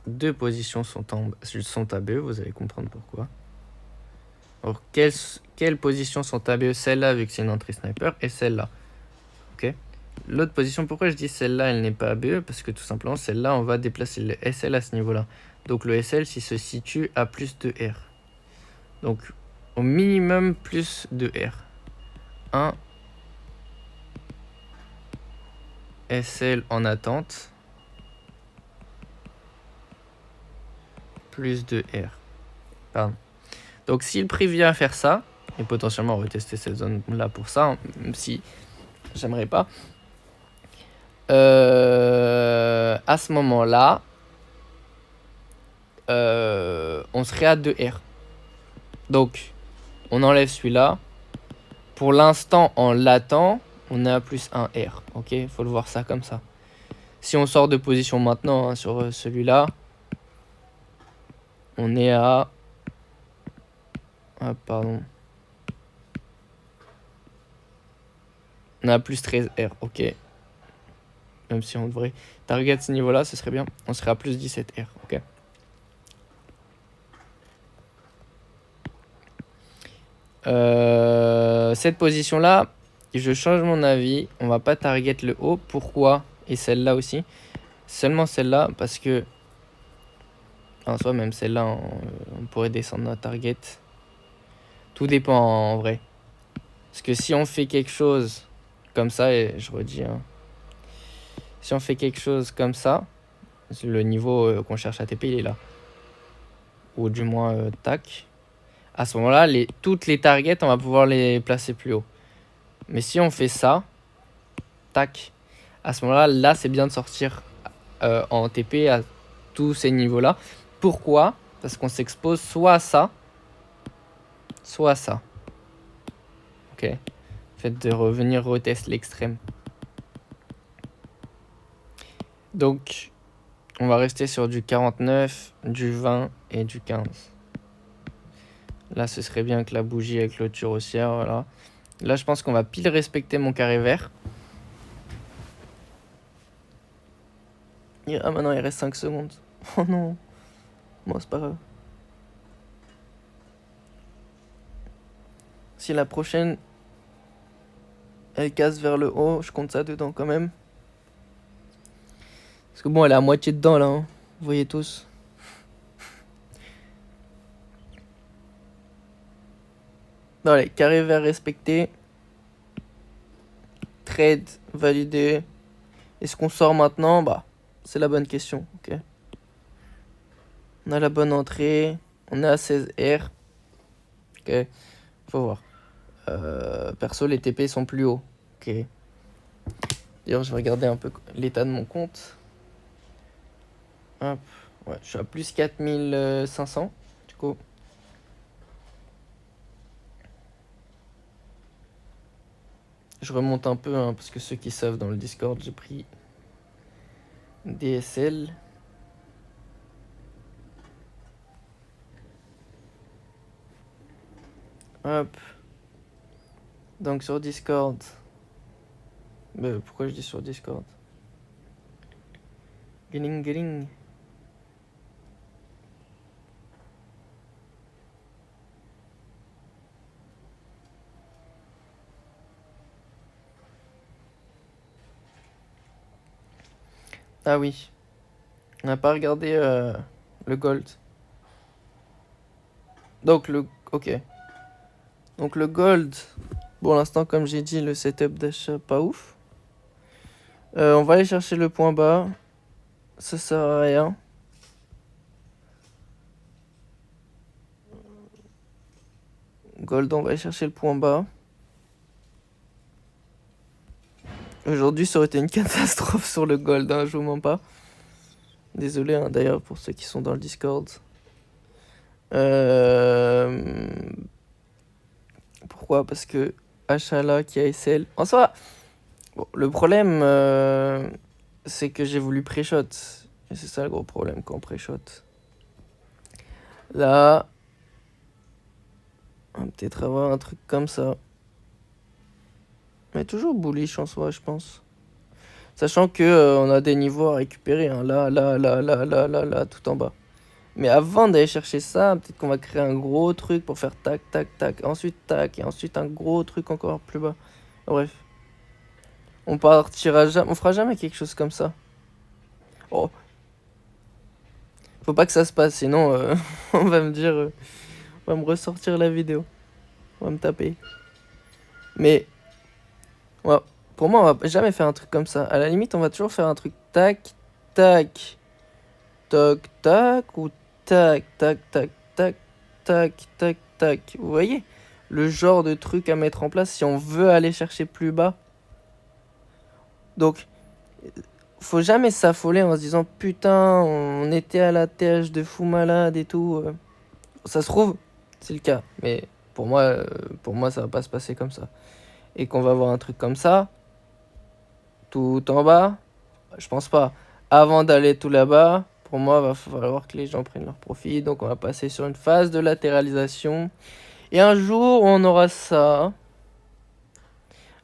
2 positions sont à BE, vous allez comprendre pourquoi. Alors, quelles positions sont à BE? Celle-là, vu que c'est une entrée sniper, et celle-là. Ok. L'autre position, pourquoi je dis celle-là, elle n'est pas à BE? Parce que tout simplement, celle-là, on va déplacer le SL à ce niveau-là. Donc le SL, s'il se situe à plus de R. Donc, au minimum, plus de R. 1 SL en attente. Plus de R. Pardon. Donc, si le prix vient faire ça, et potentiellement retester cette zone-là pour ça, hein, même si j'aimerais pas, à ce moment-là, on serait à 2R. Donc, on enlève celui-là. Pour l'instant, en l'attend, on est à plus 1R. Ok, il faut le voir ça comme ça. Si on sort de position maintenant, hein, sur celui-là, on est à... Ah, pardon. On a plus 13 R, ok. Même si on devrait target ce niveau-là, ce serait bien. On serait à plus 17 R, ok. Cette position-là, je change mon avis. On va pas target le haut. Pourquoi? Et celle-là aussi. Seulement celle-là, parce que... En soi, même celle-là, on pourrait descendre notre target. Tout dépend en vrai. Parce que si on fait quelque chose comme ça, et je redis, hein, si on fait quelque chose comme ça, le niveau qu'on cherche à TP, il est là. Ou du moins, tac. À ce moment-là, toutes les targets, on va pouvoir les placer plus haut. Mais si on fait ça, tac, à ce moment-là, là, c'est bien de sortir en TP à tous ces niveaux-là. Pourquoi? Parce qu'on s'expose soit à ça, soit à ça. Ok. Le fait de revenir retest l'extrême. Donc, on va rester sur du 49, du 20 et du 15. Là, ce serait bien que la bougie avec clôture haussière, voilà. Là, je pense qu'on va pile respecter mon carré vert. Ah, maintenant, il reste 5 secondes. Oh non. Bon, c'est pas grave. Si la prochaine, elle casse vers le haut, je compte ça dedans quand même. Parce que bon, elle est à moitié dedans, là. Hein. Vous voyez tous. Bon, allez, carré vert respecté. Trade validé. Est-ce qu'on sort maintenant? Bah, c'est la bonne question, ok. On a la bonne entrée. On est à 16 R. Ok, faut voir. Perso, les TP sont plus hauts. Ok. D'ailleurs, je vais regarder un peu l'état de mon compte. Hop. Ouais, je suis à plus 4500. Du coup. Je remonte un peu, hein, parce que ceux qui savent dans le Discord, j'ai pris DSL. Hop. Donc sur Discord. Mais pourquoi je dis sur Discord? Gling. Ah oui. On n'a pas regardé le gold. Donc le... Ok. Donc le gold... Pour l'instant, comme j'ai dit, le setup d'achat pas ouf. On va aller chercher le point bas. Ça sert à rien. Gold, on va aller chercher le point bas. Aujourd'hui, ça aurait été une catastrophe sur le gold, hein, je vous mens pas. Désolé, hein, d'ailleurs, pour ceux qui sont dans le Discord. Pourquoi? Parce que achat là, qui a SL. En soi, bon, le problème, c'est que j'ai voulu pré-shot. Et c'est ça le gros problème quand on pré-shot. Là, on va peut-être avoir un truc comme ça. Mais toujours bullish en soi, je pense. Sachant que on a des niveaux à récupérer. Hein. Là, tout en bas. Mais avant d'aller chercher ça, peut-être qu'on va créer un gros truc pour faire tac, tac, tac. Ensuite tac, et ensuite un gros truc encore plus bas. Bref. On partira jamais, on fera jamais quelque chose comme ça. Oh. Faut pas que ça se passe, sinon on va me dire... on va me ressortir la vidéo. On va me taper. Mais... ouais, pour moi, on va jamais faire un truc comme ça. À la limite, on va toujours faire un truc tac, tac, toc, tac, ou tac, tac, tac, tac, tac, tac, tac. Vous voyez? Le genre de truc à mettre en place si on veut aller chercher plus bas. Donc, faut jamais s'affoler en se disant putain, on était à la TH de fou malade et tout. Ça se trouve, c'est le cas. Mais pour moi, ça va pas se passer comme ça. Et qu'on va avoir un truc comme ça, tout en bas, je pense pas. Avant d'aller tout là-bas, pour moi, va falloir que les gens prennent leur profit. Donc on va passer sur une phase de latéralisation. Et un jour, on aura ça.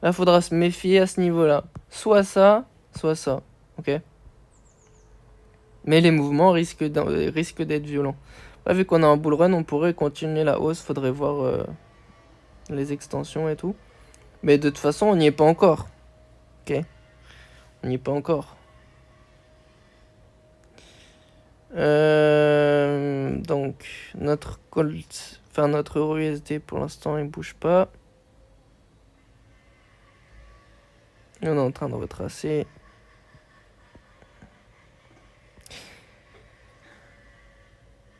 Là, faudra se méfier à ce niveau-là. Soit ça, ok? Mais les mouvements risquent d'être violents. Là, vu qu'on a un bull run, on pourrait continuer la hausse. Faudrait voir les extensions et tout. Mais de toute façon, on n'y est pas encore. Ok? On n'y est pas encore. Donc, notre Colt, enfin notre EURUSD pour l'instant, il bouge pas. On est en train de retracer.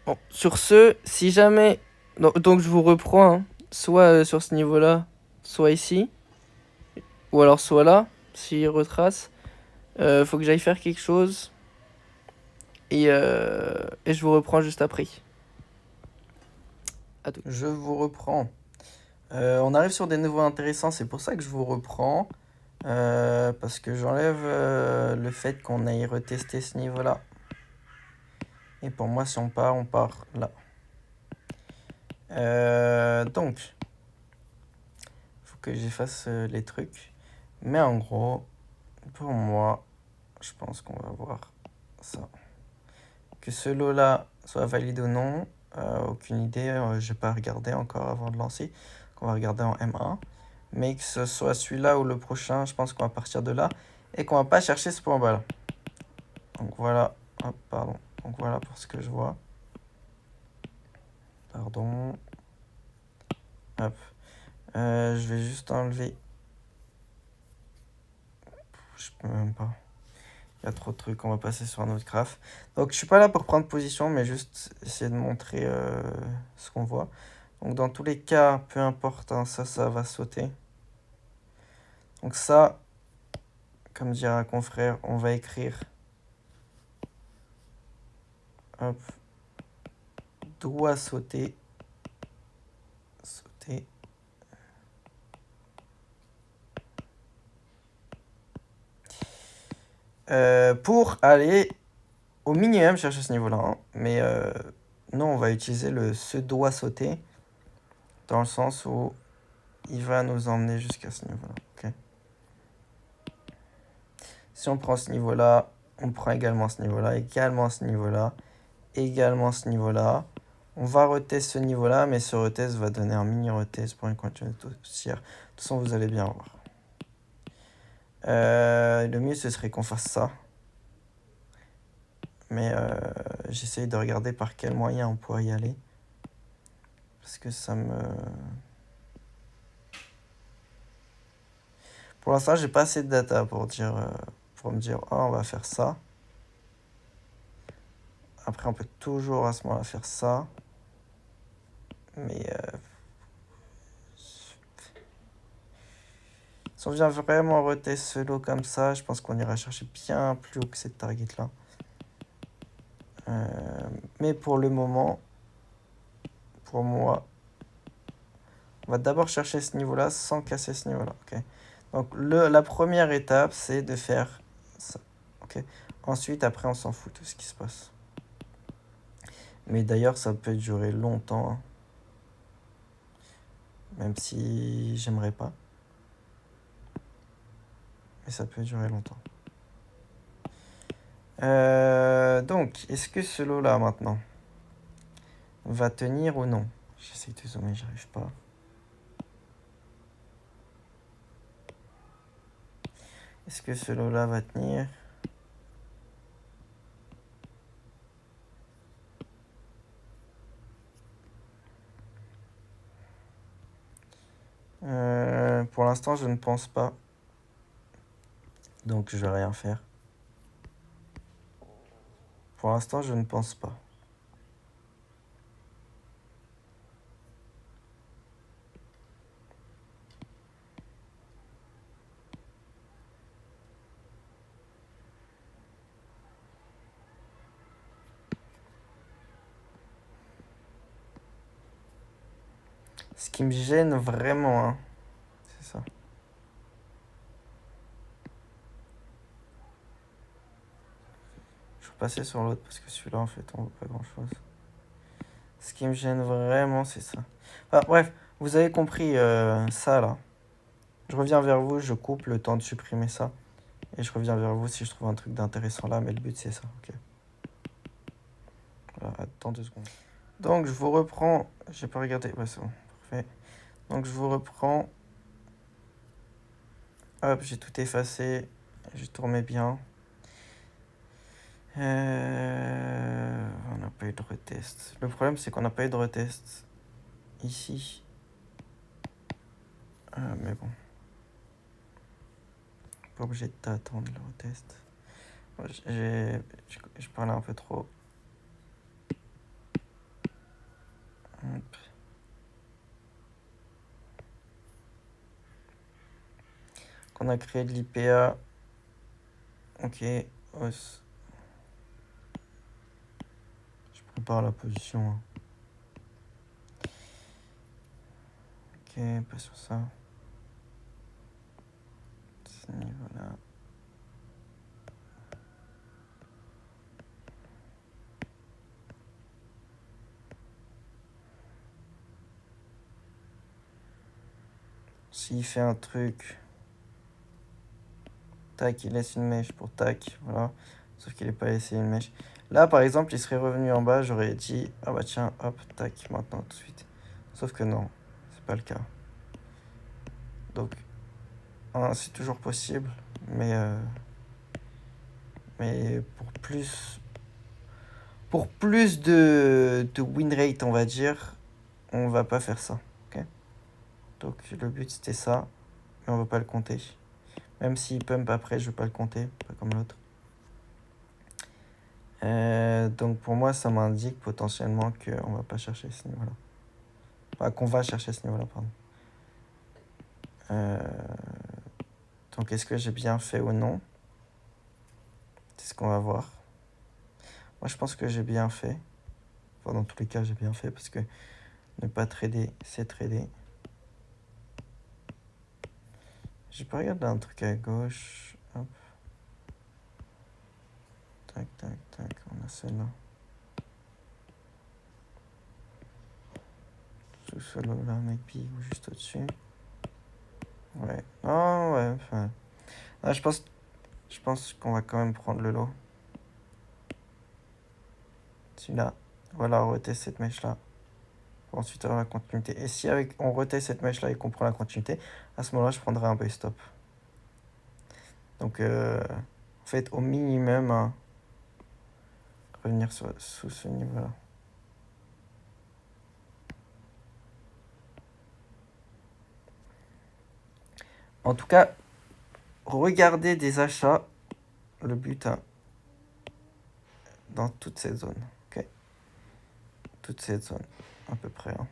Bon, sur ce, si jamais... Donc je vous reprends, hein, soit sur ce niveau-là, soit ici. Ou alors soit là, s'il retrace. Faut que j'aille faire quelque chose. Et je vous reprends juste après. À tout. Je vous reprends. On arrive sur des niveaux intéressants, c'est pour ça que je vous reprends. Parce que j'enlève le fait qu'on aille retester ce niveau-là. Et pour moi, si on part là. Donc, il faut que j'efface les trucs. Mais en gros, pour moi, je pense qu'on va voir ça. Que ce lot-là soit valide ou non, aucune idée. Je n'ai pas regardé encore avant de lancer. On va regarder en M1. Mais que ce soit celui-là ou le prochain, je pense qu'on va partir de là. Et qu'on va pas chercher ce point bas là. Donc voilà. Hop, pardon. Donc voilà pour ce que je vois. Pardon. Hop. Je vais juste enlever. Je peux même pas. Il y a trop de trucs. On va passer sur un autre graphe. Donc je suis pas là pour prendre position, mais juste essayer de montrer ce qu'on voit. Donc dans tous les cas, peu importe, hein, ça va sauter. Donc ça, comme dirait un confrère, on va écrire. Hop. Doit sauter. Sauter. Pour aller au minimum chercher ce niveau-là. Hein. Mais non, on va utiliser le ce doit sauter dans le sens où il va nous emmener jusqu'à ce niveau-là. Okay. Si on prend ce niveau-là, on prend également ce niveau-là, également ce niveau-là, également ce niveau-là. On va retester ce niveau-là, mais ce retest va donner un mini retest pour une continuité haussière. De toute façon, vous allez bien voir. Le mieux, ce serait qu'on fasse ça. Mais j'essaye de regarder par quel moyen on pourrait y aller. Parce que ça me... Pour l'instant, j'ai pas assez de data pour me dire, oh, on va faire ça. Après, on peut toujours à ce moment-là faire ça. Mais si on vient vraiment retester ce lot comme ça, je pense qu'on ira chercher bien plus haut que cette target-là. Mais pour le moment, pour moi, on va d'abord chercher ce niveau-là sans casser ce niveau-là. Okay. Donc la première étape, c'est de faire ça. Okay. Ensuite, après, on s'en fout de ce qui se passe. Mais d'ailleurs, ça peut durer longtemps. Hein. Même si j'aimerais pas. Mais ça peut durer longtemps. Donc, est-ce que ce lot-là, maintenant, va tenir ou non? J'essaie de zoomer, j'arrive pas. Est-ce que ce lot-là va tenir? Pour l'instant, je ne pense pas. Donc, je vais rien faire. Pour l'instant, je ne pense pas. Ce qui me gêne vraiment, hein, c'est ça. Je vais passer sur l'autre parce que celui-là, en fait, on voit pas grand-chose. Ce qui me gêne vraiment, c'est ça. Enfin, bref, vous avez compris ça, là. Je reviens vers vous, je coupe le temps de supprimer ça. Et je reviens vers vous si je trouve un truc d'intéressant là, mais le but c'est ça, ok. Voilà, attends 2 secondes. Donc je vous reprends, j'ai pas regardé, ouais c'est bon, parfait. Donc je vous reprends. Hop, j'ai tout effacé, j'ai tout remis bien. On n'a pas eu de retest. Le problème c'est qu'on n'a pas eu de retest ici. Mais bon. Pas obligé d'attendre le retest. Je parlais un peu trop. Hop. Qu'on a créé de l'IPA. Ok. Os. Je prépare la position. Hein. Ok, pas sur ça. Ce niveau-là. S'il fait un truc, tac, il laisse une mèche pour tac, voilà. Sauf qu'il n'est pas laissé une mèche. Là, par exemple, il serait revenu en bas, j'aurais dit, ah bah tiens, hop, tac, maintenant, tout de suite. Sauf que non, c'est pas le cas. Donc, hein, c'est toujours possible, mais pour plus de win rate, on va dire, on va pas faire ça, ok. Donc, le but, c'était ça, mais on va pas le compter. Même s'il pump après, je vais pas le compter, pas comme l'autre. Donc pour moi, ça m'indique potentiellement qu'on va pas chercher ce niveau-là. Enfin, qu'on va chercher ce niveau-là, pardon. Donc est-ce que j'ai bien fait ou non? C'est ce qu'on va voir. Moi, je pense que j'ai bien fait. Enfin, dans tous les cas, j'ai bien fait parce que ne pas trader, c'est trader. J'ai pas regardé un truc à gauche. Hop. Tac, tac, tac. On a celle-là. Sous ce lot-là, mec, ou juste au-dessus. Ouais. Oh, ouais. Enfin. Ah, je pense qu'on va quand même prendre le lot. Celui-là. Voilà, on reteste cette mèche-là. Pour ensuite avoir la continuité. Et si on reteste cette mèche-là et qu'on prend la continuité, à ce moment-là, je prendrai un buy stop. Donc, en fait, au minimum, hein, revenir sous ce niveau-là. En tout cas, regardez des achats, le but, hein, dans toute cette zone. Ok, toute cette zone, à peu près. Hein.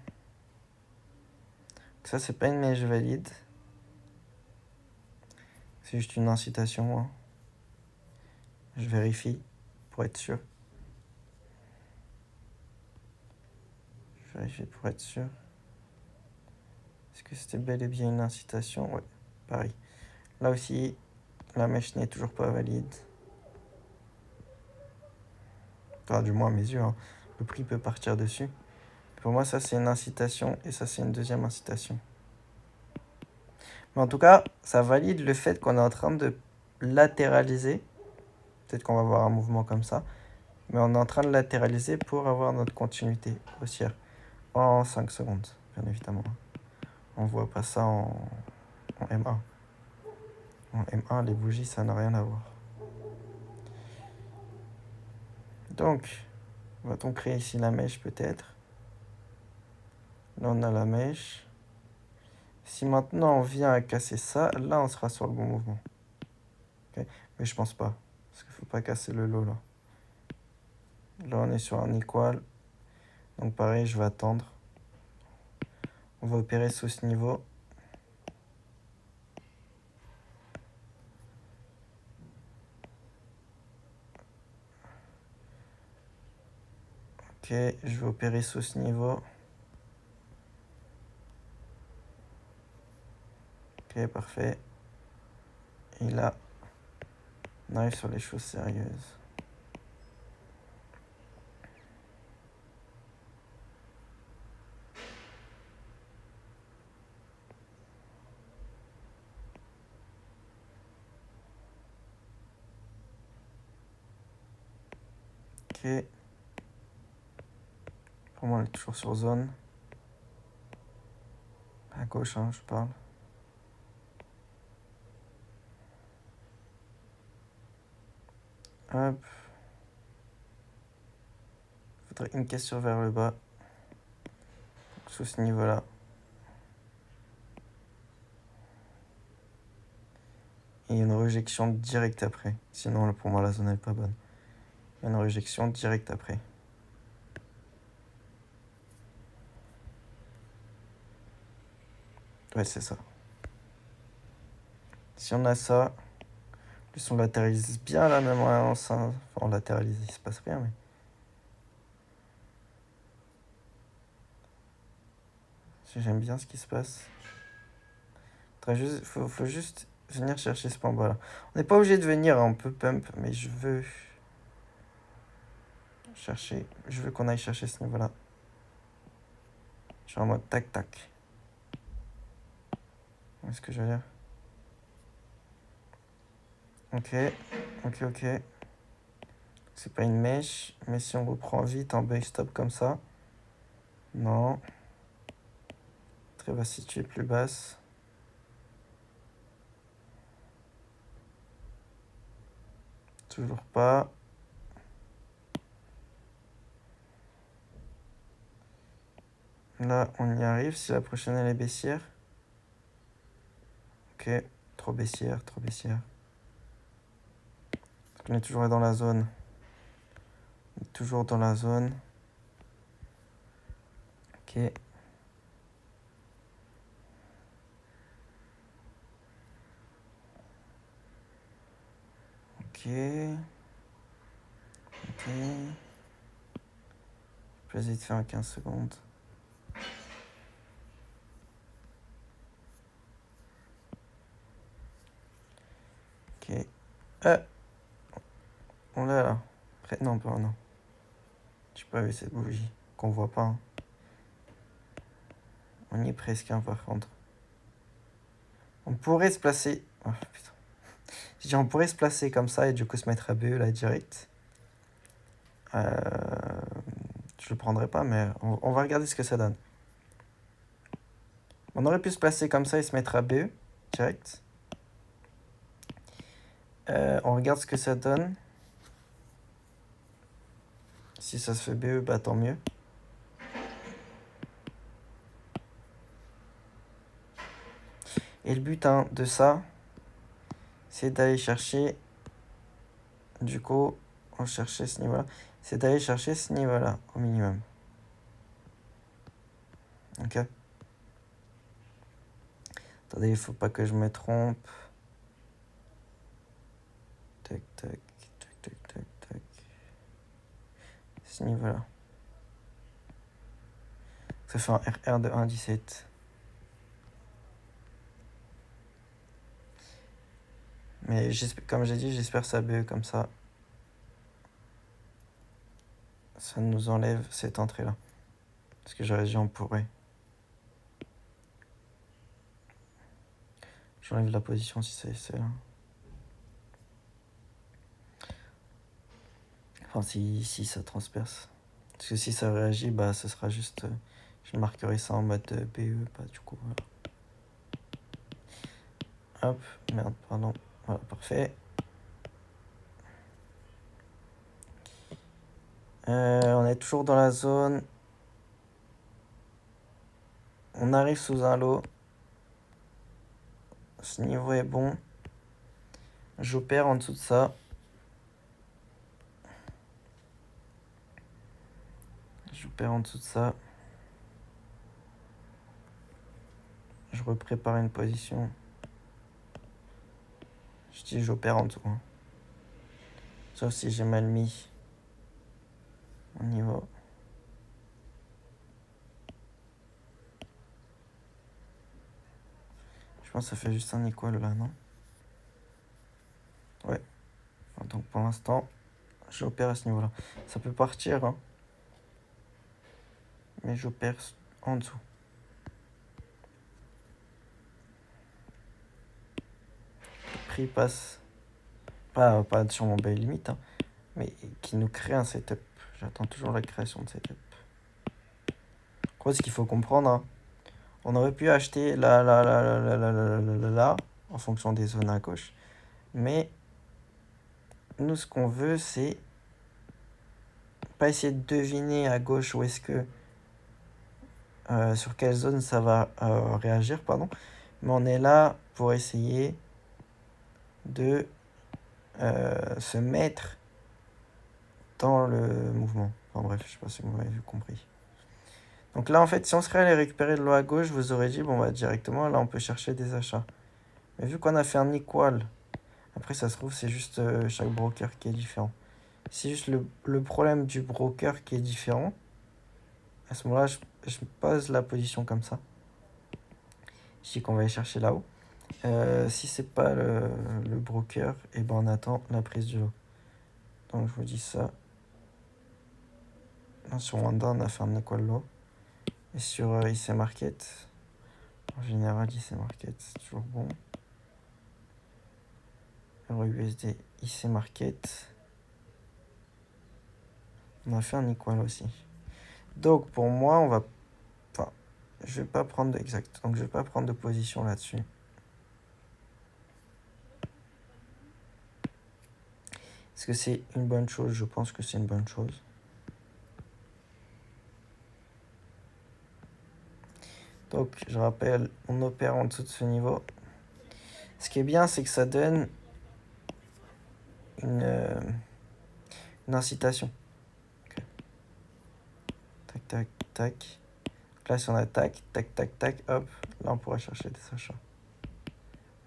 Ça, c'est pas une mèche valide. C'est juste une incitation. Hein. Je vérifie pour être sûr. Je vérifie pour être sûr. Est-ce que c'était bel et bien une incitation? Ouais, pareil. Là aussi, la mèche n'est toujours pas valide. Enfin, du moins à mes yeux, hein. Le prix peut partir dessus. Pour moi, ça c'est une incitation et ça c'est une deuxième incitation. Mais en tout cas, ça valide le fait qu'on est en train de latéraliser. Peut-être qu'on va avoir un mouvement comme ça. Mais on est en train de latéraliser pour avoir notre continuité haussière en 5 secondes, bien évidemment. On voit pas ça en M1. En M1, les bougies, ça n'a rien à voir. Donc, va-t-on créer ici la mèche peut-être? Là, on a la mèche. Si maintenant on vient à casser ça, là, on sera sur le bon mouvement. Okay. Mais je pense pas. Parce qu'il faut pas casser le lot là. Là, on est sur un equal. Donc pareil, je vais attendre. On va opérer sous ce niveau. Ok, je vais opérer sous ce niveau. Ok, parfait. Et là, on arrive sur les choses sérieuses. Ok. Pour moi, on est toujours sur zone. À gauche, hein, je parle. Hop. Faudrait une cassure vers le bas. Sous ce niveau-là. Et une rejection directe après. Sinon, pour moi, la zone n'est pas bonne. Une rejection directe après. Ouais, c'est ça. Si on a ça, plus on latéralise bien là, même en enfin, on latéralise, il se passe rien, mais. J'aime bien ce qui se passe. Faut juste venir chercher ce point bas là. On n'est pas obligé de venir, hein, on peut pump, mais je veux chercher. Je veux qu'on aille chercher ce niveau-là. Je suis en mode tac tac. Est-ce que je veux dire? Ok. C'est pas une mèche, mais si on reprend vite en base stop comme ça. Non. Très va situer plus basse. Toujours pas. Là, on y arrive. Si la prochaine, elle est baissière. Ok. Trop baissière. On est toujours dans la zone. Ok. Je peux essayer de faire un 15 secondes. Ok. On l'a là. Non, pas non. J'ai pas vu cette bougie. Qu'on voit pas. Hein. On y est presque, hein, par contre. On pourrait se placer. Oh, putain. Je dis, on pourrait se placer comme ça et du coup se mettre à BE là direct. Je le prendrai pas, mais on va regarder ce que ça donne. On aurait pu se placer comme ça et se mettre à BE direct. On regarde ce que ça donne. Si ça se fait BE, bah tant mieux. Et le but hein, de ça, c'est d'aller chercher. Du coup, on cherchait ce niveau-là. C'est d'aller chercher ce niveau-là au minimum. Ok. Attendez, il faut pas que je me trompe. Tac. Ce niveau-là. Ça fait un RR de 1,17. Mais comme j'ai dit, j'espère que ça BE comme ça. Ça nous enlève cette entrée-là. Parce que j'aurais dit on pourrait. J'enlève la position si c'est celle-là. Enfin, si ça transperce. Parce que si ça réagit, bah ce sera juste... je marquerai ça en mode BE, bah du coup, voilà. Hop, merde, pardon. Voilà, parfait. On est toujours dans la zone. On arrive sous un lot. Ce niveau est bon. J'opère en dessous de ça. Je reprépare une position. Je dis j'opère en dessous. Hein. Sauf si j'ai mal mis. On y va. Je pense que ça fait juste un equal là, non? Ouais. Donc pour l'instant, j'opère à ce niveau-là. Ça peut partir, hein. Mais j'opère en dessous. Le prix passe. Pas sur mon bail limite, hein, mais qui nous crée un setup J'attends toujours la création de setup. En gros, ce qu'il faut comprendre, hein, on aurait pu acheter là, en fonction des zones à gauche. Mais nous, ce qu'on veut, c'est pas essayer de deviner à gauche où est-ce que sur quelle zone ça va réagir, pardon. Mais on est là pour essayer de se mettre dans le mouvement. Enfin bref, je sais pas si vous m'avez compris. Donc là, en fait, si on serait allé récupérer de l'eau à gauche, je vous aurais dit, bon, bah directement, là, on peut chercher des achats. Mais vu qu'on a fait un equal, après, ça se trouve, c'est juste chaque broker qui est différent. C'est juste le problème du broker qui est différent. À ce moment-là, je pose la position comme ça. Je dis qu'on va aller chercher là-haut. Si c'est pas le broker, et ben on attend la prise du lot. Donc je vous dis ça. Sur Wanda, on a fait un equal low. Et sur IC Market, en général, IC Market, c'est toujours bon. Euro USD, IC Market. On a fait un equal aussi. Donc pour moi, on va. Enfin, je vais pas prendre exact. Donc je vais pas prendre de position là-dessus. Est-ce que c'est une bonne chose? Je pense que c'est une bonne chose. Donc, je rappelle, on opère en dessous de ce niveau. Ce qui est bien, c'est que ça donne une incitation. Okay. Tac, tac, tac. Donc là, si on attaque, tac, tac, tac, hop, là, on pourra chercher des achats.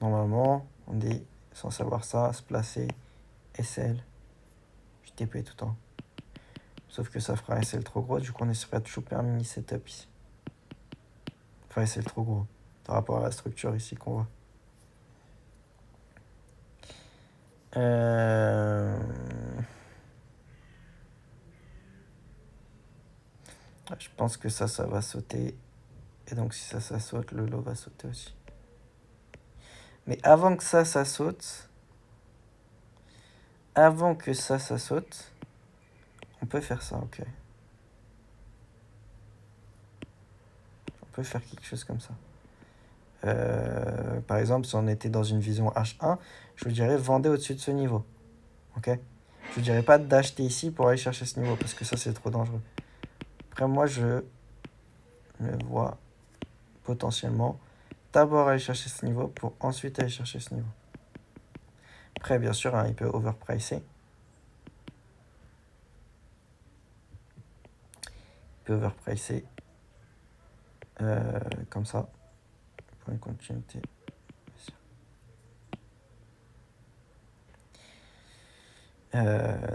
Normalement, on est sans savoir ça, se placer, SL, JTP tout le temps. Sauf que ça fera SL trop gros, du coup, on essaierait de choper un mini setup ici. Enfin, SL trop gros, par rapport à la structure ici qu'on voit. Je pense que ça va sauter. Et donc, si ça saute, le lot va sauter aussi. Mais avant que ça saute, avant que ça saute, on peut faire ça, ok. On peut faire quelque chose comme ça. Par exemple, si on était dans une vision H1, je vous dirais vendez au-dessus de ce niveau. Ok. Je vous dirais pas d'acheter ici pour aller chercher ce niveau, parce que ça, c'est trop dangereux. Après, moi, je me vois potentiellement d'abord aller chercher ce niveau pour ensuite aller chercher ce niveau. Après, bien sûr, hein, il peut overpricer. Il peut overpricer. Comme ça. Pour une continuité.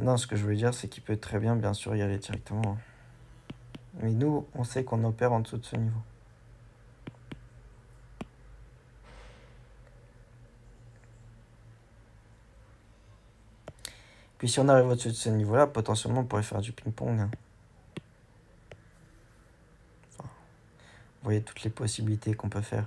Non, ce que je veux dire, c'est qu'il peut très bien sûr, y aller directement. Mais nous, on sait qu'on opère en dessous de ce niveau. Puis si on arrive au-dessus de ce niveau-là, potentiellement, on pourrait faire du ping-pong. Hein. Enfin, vous voyez toutes les possibilités qu'on peut faire.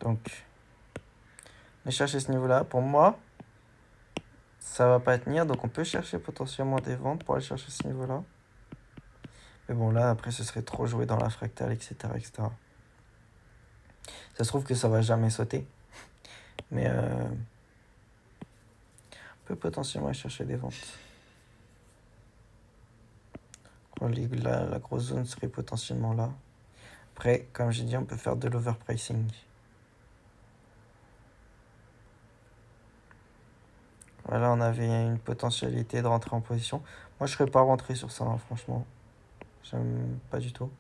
Donc, on va chercher ce niveau-là. Pour moi, ça va pas tenir. Donc, on peut chercher potentiellement des ventes pour aller chercher ce niveau-là. Mais bon, là, après, ce serait trop joué dans la fractale, etc., etc. Ça se trouve que ça va jamais sauter. Mais on peut potentiellement aller chercher des ventes. La grosse zone serait potentiellement là. Après, comme j'ai dit, on peut faire de l'overpricing. Voilà, on avait une potentialité de rentrer en position. Moi, je serais pas rentré sur ça, hein, franchement. J'aime pas du tout.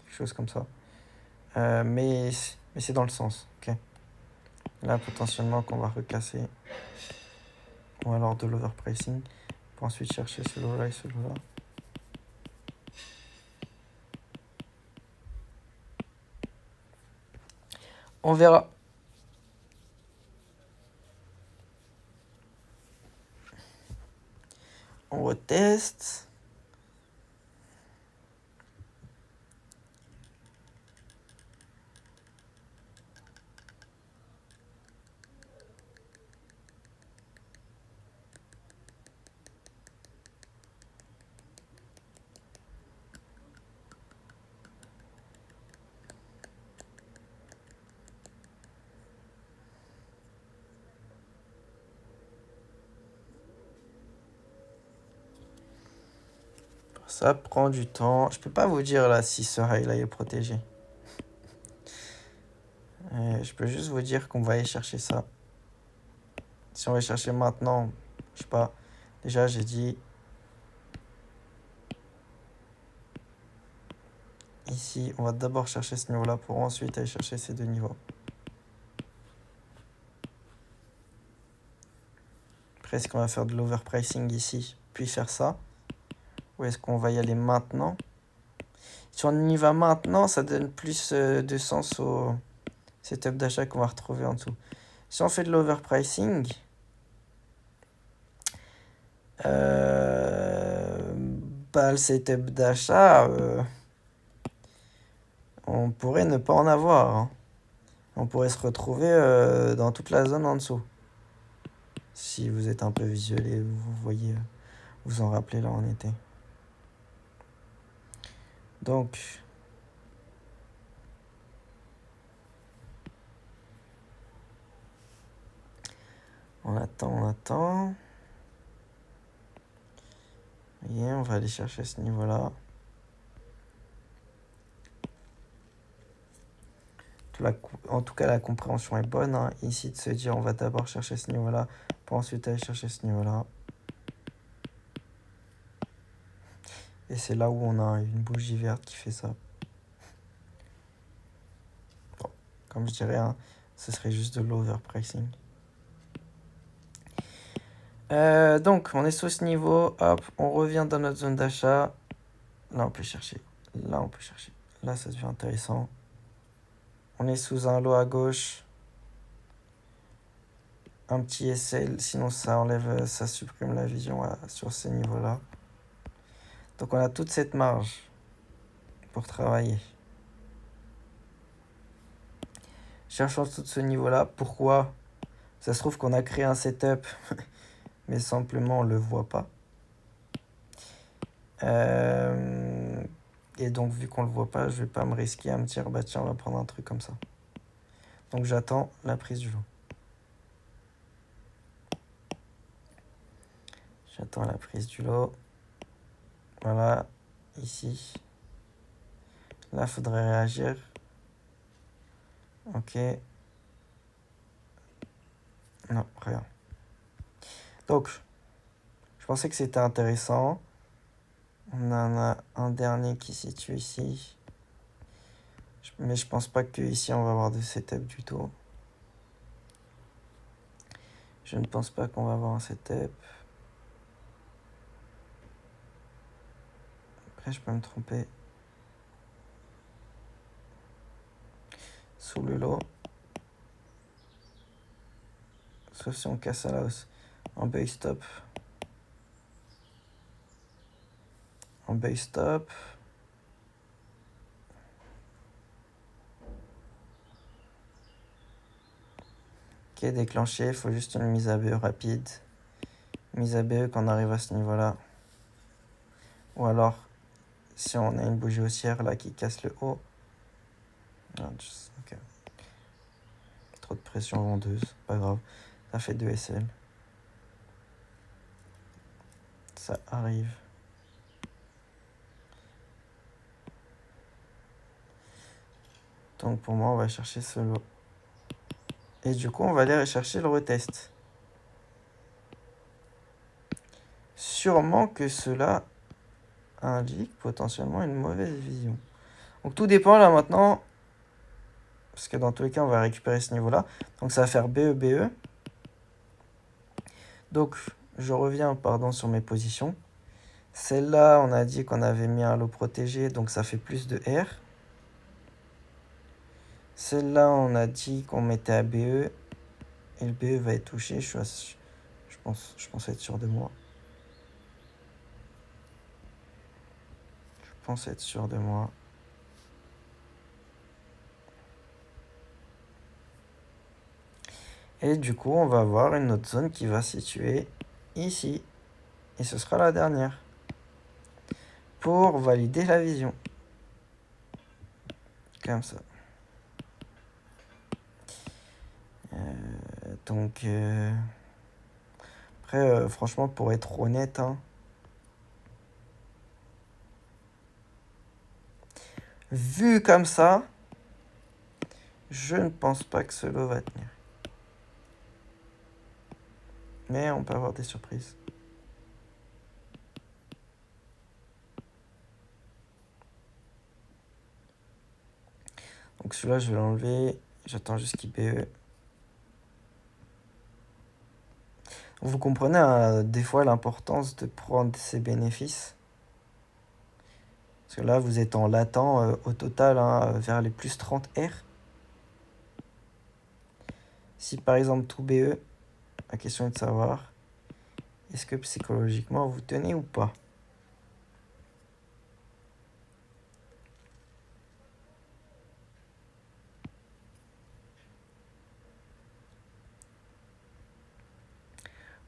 Quelque chose comme ça. Mais c'est dans le sens, ok. Là, potentiellement, qu'on va recasser. Ou alors de l'overpricing. Pour ensuite chercher ce lot-là et ce lot-là. On verra. On reteste. Ça prend du temps. Je peux pas vous dire là si ce rail là est protégé. Je peux juste vous dire qu'on va aller chercher ça. Si on va chercher maintenant, je sais pas. Déjà, j'ai dit ici, on va d'abord chercher ce niveau-là pour ensuite aller chercher ces deux niveaux. Après, est-ce qu'on va faire de l'overpricing ici, puis faire ça? Ou est-ce qu'on va y aller maintenant? Si on y va maintenant, ça donne plus de sens au setup d'achat qu'on va retrouver en dessous. Si on fait de l'overpricing, le setup d'achat, on pourrait ne pas en avoir. Hein. On pourrait se retrouver dans toute la zone en dessous. Si vous êtes un peu visuel et vous voyez, vous en rappelez là où on était. Donc, on attend. Et on va aller chercher ce niveau-là. En tout cas, la compréhension est bonne. Hein. Ici, de se dire, on va d'abord chercher ce niveau-là, pour ensuite aller chercher ce niveau-là. Et c'est là où on a une bougie verte qui fait ça. Bon, comme je dirais, hein, ce serait juste de l'overpricing. Donc, on est sous ce niveau. Hop, on revient dans notre zone d'achat. Là, on peut chercher. Là, ça devient intéressant. On est sous un lot à gauche. Un petit SL, sinon ça supprime la vision sur ces niveaux-là. Donc on a toute cette marge pour travailler. Cherchons tout ce niveau-là. Pourquoi? Ça se trouve qu'on a créé un setup, mais simplement on ne le voit pas. Et donc vu qu'on ne le voit pas, je ne vais pas me risquer à me dire, bah tiens, on va prendre un truc comme ça. Donc j'attends la prise du lot. J'attends la prise du lot. Voilà, ici. Là, il faudrait réagir. Ok. Non, rien. Donc, je pensais que c'était intéressant. On en a un dernier qui se situe ici. Mais je pense pas que ici on va avoir de setup du tout. Je ne pense pas qu'on va avoir un setup. Après, je peux me tromper. Sous le lot. Sauf si on casse à la hausse. En buy stop. En buy stop. Ok, déclenché. Il faut juste une mise à BE rapide. Mise à BE quand on arrive à ce niveau-là. Ou alors, si on a une bougie haussière là qui casse le haut. Okay. Trop de pression vendeuse. Pas grave. Ça fait 2 SL. Ça arrive. Donc pour moi, on va chercher ce lot. Et du coup, on va aller rechercher le retest. Sûrement que cela indique potentiellement une mauvaise vision. Donc tout dépend là maintenant. Parce que dans tous les cas, on va récupérer ce niveau-là. Donc ça va faire BE, BE. Donc je reviens sur mes positions. Celle-là, on a dit qu'on avait mis un lot protégé. Donc ça fait plus de R. Celle-là, on a dit qu'on mettait à BE. Et le BE va être touché. Je pense être sûr de moi. Je pense être sûr de moi. Et du coup, on va avoir une autre zone qui va se situer ici. Et ce sera la dernière. Pour valider la vision. Comme ça. Donc, après, franchement, pour être honnête, hein, Vu comme ça, je ne pense pas que ce lot va tenir. Mais on peut avoir des surprises. Donc celui-là, je vais l'enlever. J'attends juste qu'il BE. Vous comprenez des fois l'importance de prendre ses bénéfices. Parce que là, vous êtes en latent au total vers les plus 30 R. Si par exemple tout BE, la question est de savoir, est-ce que psychologiquement vous tenez ou pas?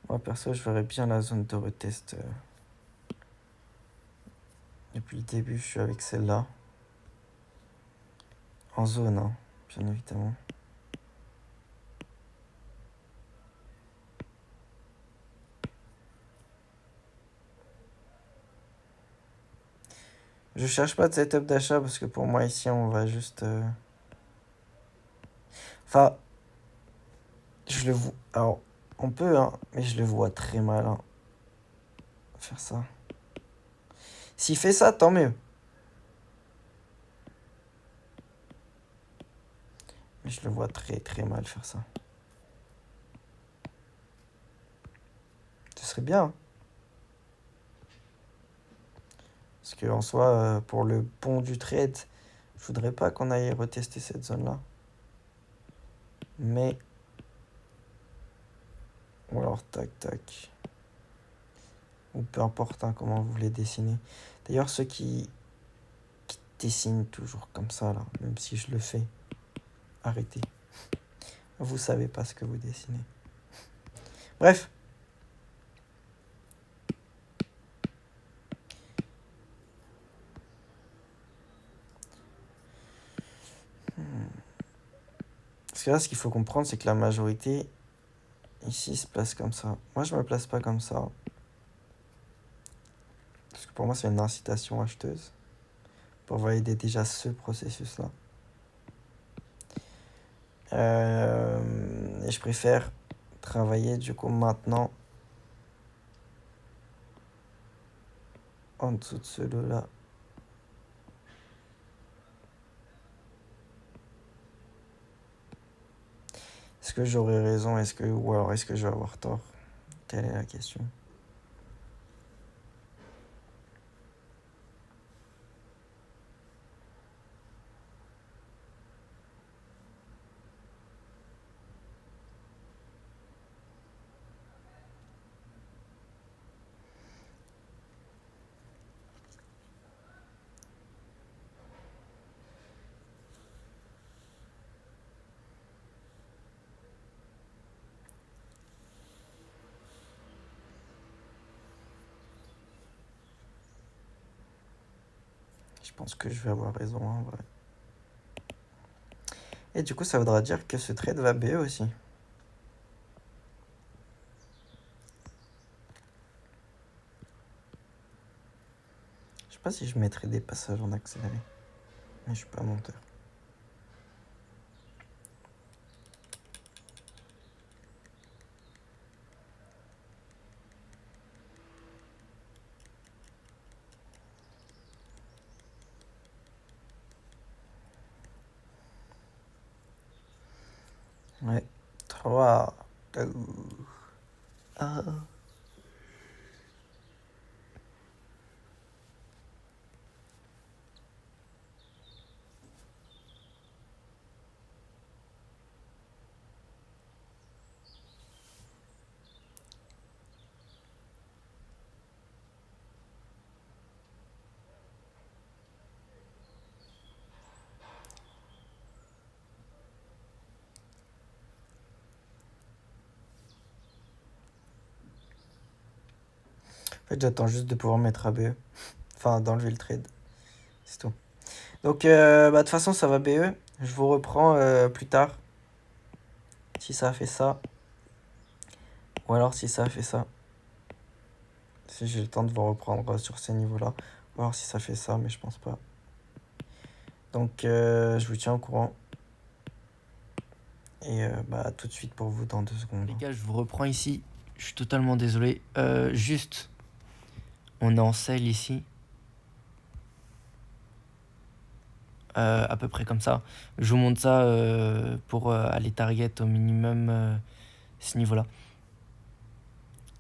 Moi perso, je verrais bien la zone de retest. Depuis le début, je suis avec celle-là. En zone, hein, bien évidemment. Je cherche pas de setup d'achat parce que pour moi ici on va juste... Enfin, je le vois... Alors, on peut, hein, mais je le vois très mal hein, faire ça. S'il fait ça, tant mieux. Mais je le vois très très mal faire ça. Ce serait bien. Hein. Parce que en soi, pour le pont du trade, je voudrais pas qu'on aille retester cette zone-là. Mais... Ou alors tac tac. Ou peu importe hein, comment vous voulez dessiner. D'ailleurs, ceux qui dessinent toujours comme ça, là, même si je le fais, arrêtez. Vous savez pas ce que vous dessinez. Bref. Parce que là, ce qu'il faut comprendre, c'est que la majorité, ici, se place comme ça. Moi, je me place pas comme ça. Parce que pour moi, c'est une incitation acheteuse. Pour valider déjà ce processus-là. Et je préfère travailler, du coup, maintenant, en dessous de ce lot-là. Est-ce que j'aurai raison, ou alors est-ce que je vais avoir tort? Telle est la question. Je pense que je vais avoir raison en vrai. Et du coup, ça voudra dire que ce trade va BE aussi. Je sais pas si je mettrai des passages en accéléré. Mais je suis pas monteur. Ouais. 3, 2, 1. En fait, j'attends juste de pouvoir mettre ABE. Enfin, d'enlever le trade. C'est tout. Donc, de toute façon, ça va BE. Je vous reprends plus tard. Si ça a fait ça. Ou alors si ça a fait ça. Si j'ai le temps de vous reprendre sur ces niveaux-là. Ou alors si ça fait ça, mais je pense pas. Donc, je vous tiens au courant. Et bah, tout de suite pour vous dans 2 secondes. Les gars, je vous reprends ici. Je suis totalement désolé. Juste, on est en sell ici. À peu près comme ça. Je vous montre ça pour aller target au minimum ce niveau-là.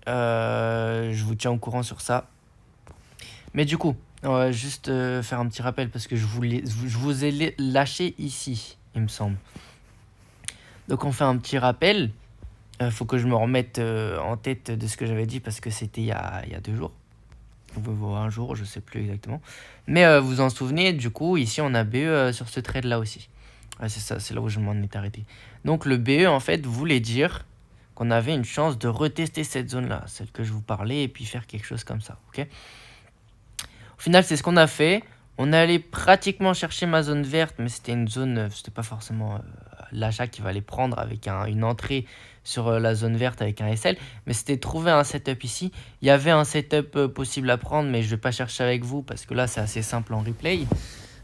Je vous tiens au courant sur ça. Mais du coup, on va juste faire un petit rappel parce que je vous ai lâché ici, il me semble. Donc on fait un petit rappel. Faut que je me remette en tête de ce que j'avais dit parce que c'était il y a 2 jours. Ou un jour, je sais plus exactement. Mais vous en souvenez, du coup, ici on a BE sur ce trade là aussi. Ouais, c'est ça, c'est là où je m'en étais arrêté. Donc le BE en fait voulait dire qu'on avait une chance de retester cette zone là, celle que je vous parlais, et puis faire quelque chose comme ça, ok. Au final, c'est ce qu'on a fait. On est allé pratiquement chercher ma zone verte, mais c'était une zone, c'était pas forcément l'achat qui va aller prendre avec une entrée sur la zone verte avec un SL, mais c'était trouver un setup ici. Il y avait un setup possible à prendre, mais je vais pas chercher avec vous parce que là c'est assez simple en replay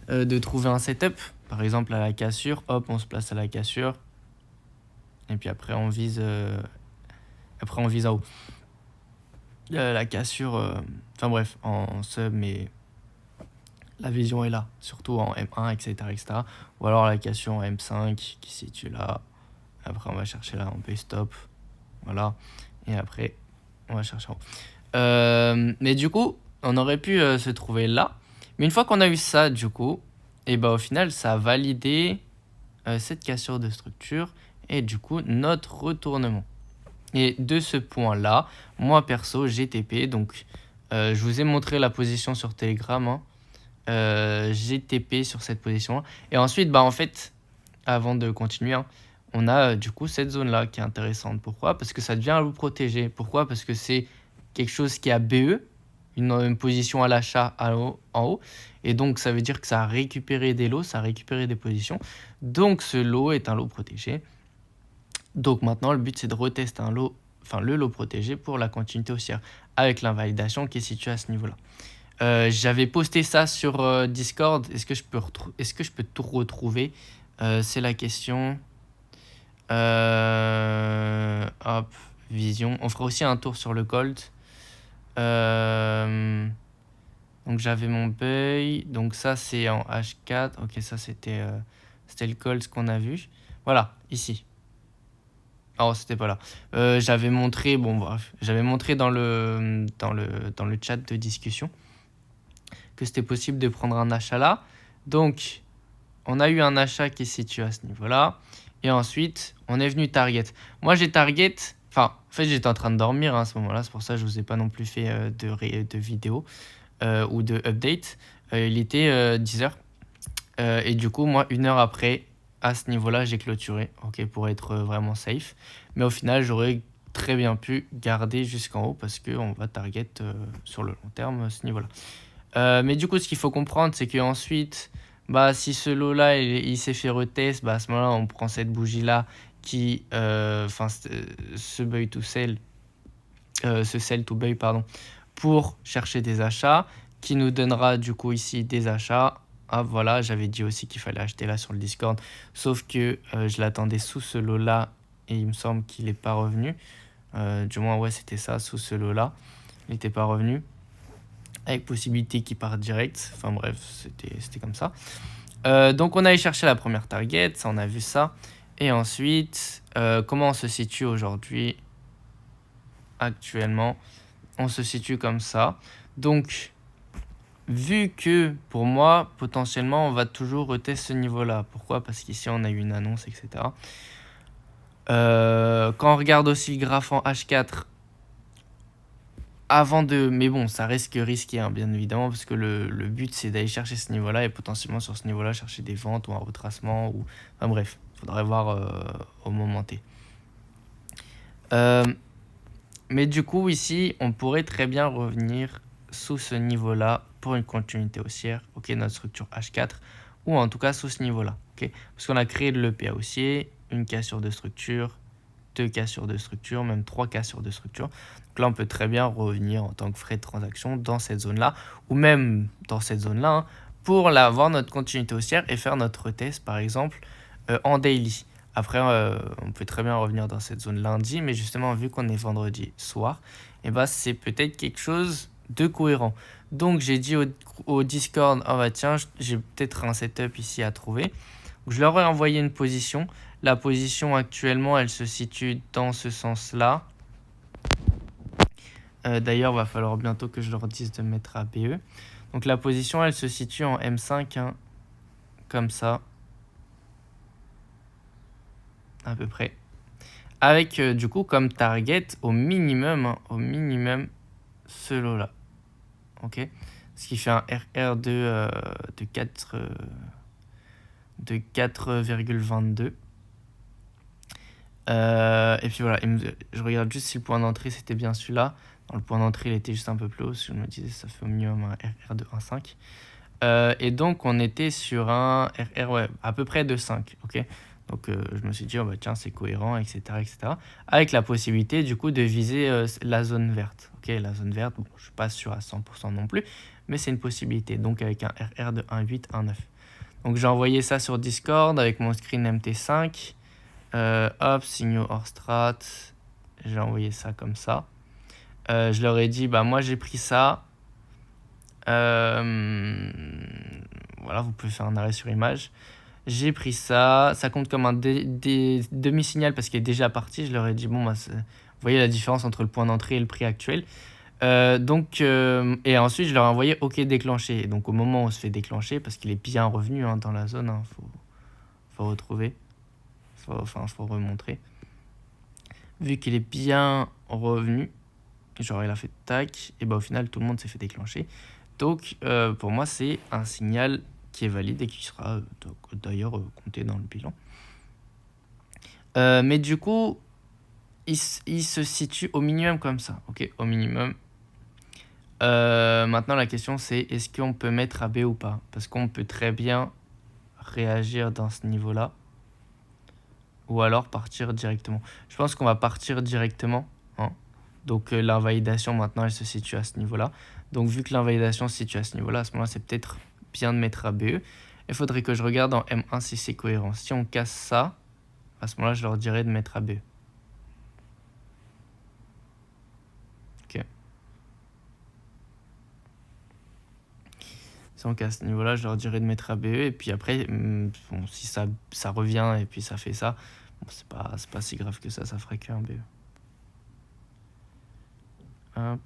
de trouver un setup. Par exemple à la cassure, hop, on se place à la cassure, et puis après on vise en haut. La cassure, enfin bref, en sub, mais la vision est là, surtout en M1, etc., etc. Ou alors la cassure en M5 qui se situe là. Après, on va chercher là, on peut stop. Voilà. Et après, on va chercher en haut. Mais du coup, on aurait pu se trouver là. Mais une fois qu'on a eu ça, du coup, et bah, au final, ça a validé cette cassure de structure et du coup, notre retournement. Et de ce point-là, moi perso, j'ai TP. Donc, je vous ai montré la position sur Telegram. Hein. J'ai TP sur cette position. Et ensuite, bah, en fait, avant de continuer, hein, on a du coup cette zone-là qui est intéressante. Pourquoi? Parce que ça devient un loup protégé. Pourquoi? Parce que c'est quelque chose qui a BE, une position à l'achat en haut. Et donc, ça veut dire que ça a récupéré des lots, ça a récupéré des positions. Donc, ce lot est un lot protégé. Donc, maintenant, le but, c'est de retester un lot, enfin le lot protégé pour la continuité haussière avec l'invalidation qui est située à ce niveau-là. J'avais posté ça sur Discord. Est-ce que je peux tout retrouver? C'est la question. Hop, vision. On fera aussi un tour sur le gold. Donc j'avais mon buy. Donc ça c'est en H4. Ok, ça c'était le gold qu'on a vu. Voilà, ici. Oh, c'était pas là. J'avais montré, bon bref, j'avais montré dans le chat de discussion que c'était possible de prendre un achat là. Donc, on a eu un achat qui est situé à ce niveau-là. Et ensuite, on est venu target. Moi, j'ai target... Enfin, en fait, j'étais en train de dormir à ce moment-là. C'est pour ça que je ne vous ai pas non plus fait de vidéo ou de update. Il était 10h. Et du coup, moi, 1 heure après, à ce niveau-là, j'ai clôturé. Ok, pour être vraiment safe. Mais au final, j'aurais très bien pu garder jusqu'en haut parce qu'on va target sur le long terme à ce niveau-là. Mais du coup, ce qu'il faut comprendre, c'est qu'ensuite, bah, si ce lot-là, il s'est fait retest, bah, à ce moment-là, on prend cette bougie-là qui, ce buy to sell, ce sell to buy, pardon, pour chercher des achats, qui nous donnera du coup ici des achats. Ah voilà, j'avais dit aussi qu'il fallait acheter là sur le Discord, sauf que je l'attendais sous ce lot-là et il me semble qu'il n'est pas revenu. Du moins, ouais, c'était ça, sous ce lot-là, il n'était pas revenu. Avec possibilité qu'il parte direct. Enfin bref, c'était comme ça. Donc on allait chercher la première target, ça on a vu ça. Et ensuite, comment on se situe aujourd'hui? Actuellement, on se situe comme ça. Donc, vu que pour moi, potentiellement, on va toujours retester ce niveau-là. Pourquoi? Parce qu'ici on a eu une annonce, etc. Quand on regarde aussi le graphe en H4, mais bon, ça reste risqué, hein, bien évidemment, parce que le but, c'est d'aller chercher ce niveau-là et potentiellement sur ce niveau-là, chercher des ventes ou un retracement. Enfin bref, il faudrait voir au moment T. Mais du coup, ici, on pourrait très bien revenir sous ce niveau-là pour une continuité haussière, ok, notre structure H4, ou en tout cas sous ce niveau-là, ok, parce qu'on a créé le PA haussier, une cassure de structure, 2 cassures de structure, même 3 cassures de structure. Donc là, on peut très bien revenir en tant que frais de transaction dans cette zone-là, ou même dans cette zone-là, hein, pour voir notre continuité haussière et faire notre test, par exemple, en daily. Après, on peut très bien revenir dans cette zone lundi, mais justement, vu qu'on est vendredi soir, et bah, c'est peut-être quelque chose de cohérent. Donc, j'ai dit au Discord, ah bah tiens, j'ai peut-être un setup ici à trouver. Donc, je leur ai envoyé une position. La position actuellement, elle se situe dans ce sens-là. D'ailleurs, il va falloir bientôt que je leur dise de mettre ABE. Donc, la position, elle se situe en M5, hein, comme ça. À peu près. Avec du coup comme target au minimum ce lot là. Ok. Ce qui fait un RR de 4,22. Et puis voilà, je regarde juste si le point d'entrée c'était bien celui-là. Le point d'entrée il était juste un peu plus haut. Si je me disais ça fait au minimum un RR de 1,5. Et donc on était sur un RR ouais, à peu près de 5. Ok. Donc je me suis dit, oh, bah, tiens, c'est cohérent, etc., etc. Avec la possibilité, du coup, de viser la zone verte. Ok, la zone verte, bon, je ne suis pas sûr à 100% non plus, mais c'est une possibilité. Donc avec un RR de 1,8, 1,9. Donc j'ai envoyé ça sur Discord avec mon screen MT5. Hop, signaux hors strat. J'ai envoyé ça comme ça. Je leur ai dit, bah moi j'ai pris ça. Voilà, vous pouvez faire un arrêt sur image. J'ai pris ça, ça compte comme un demi-signal parce qu'il est déjà parti. Je leur ai dit, bon, bah, vous voyez la différence entre le point d'entrée et le prix actuel. Et ensuite, je leur ai envoyé OK déclenché. Et donc, au moment où on se fait déclencher, parce qu'il est bien revenu hein, dans la zone, faut retrouver, faut remontrer. Vu qu'il est bien revenu, genre il a fait tac, et bah au final, tout le monde s'est fait déclencher. Donc, pour moi, c'est un signal qui est valide et qui sera d'ailleurs compté dans le bilan. Mais du coup, il se situe au minimum comme ça, ok, au minimum. Maintenant, la question c'est est-ce qu'on peut mettre AB ou pas? Parce qu'on peut très bien réagir dans ce niveau-là ou alors partir directement. Je pense qu'on va partir directement. Hein. Donc, l'invalidation maintenant, elle se situe à ce niveau-là. Donc, vu que l'invalidation se situe à ce niveau-là, à ce moment-là, c'est peut-être bien de mettre ABE. Il faudrait que je regarde en M1 si c'est cohérent. Si on casse ça, à ce moment-là, je leur dirais de mettre ABE. Ok. Si on casse ce niveau-là, je leur dirais de mettre ABE. Et puis après, bon, si ça revient et puis ça fait ça, bon, c'est pas si grave que ça ferait qu'un BE. Hop.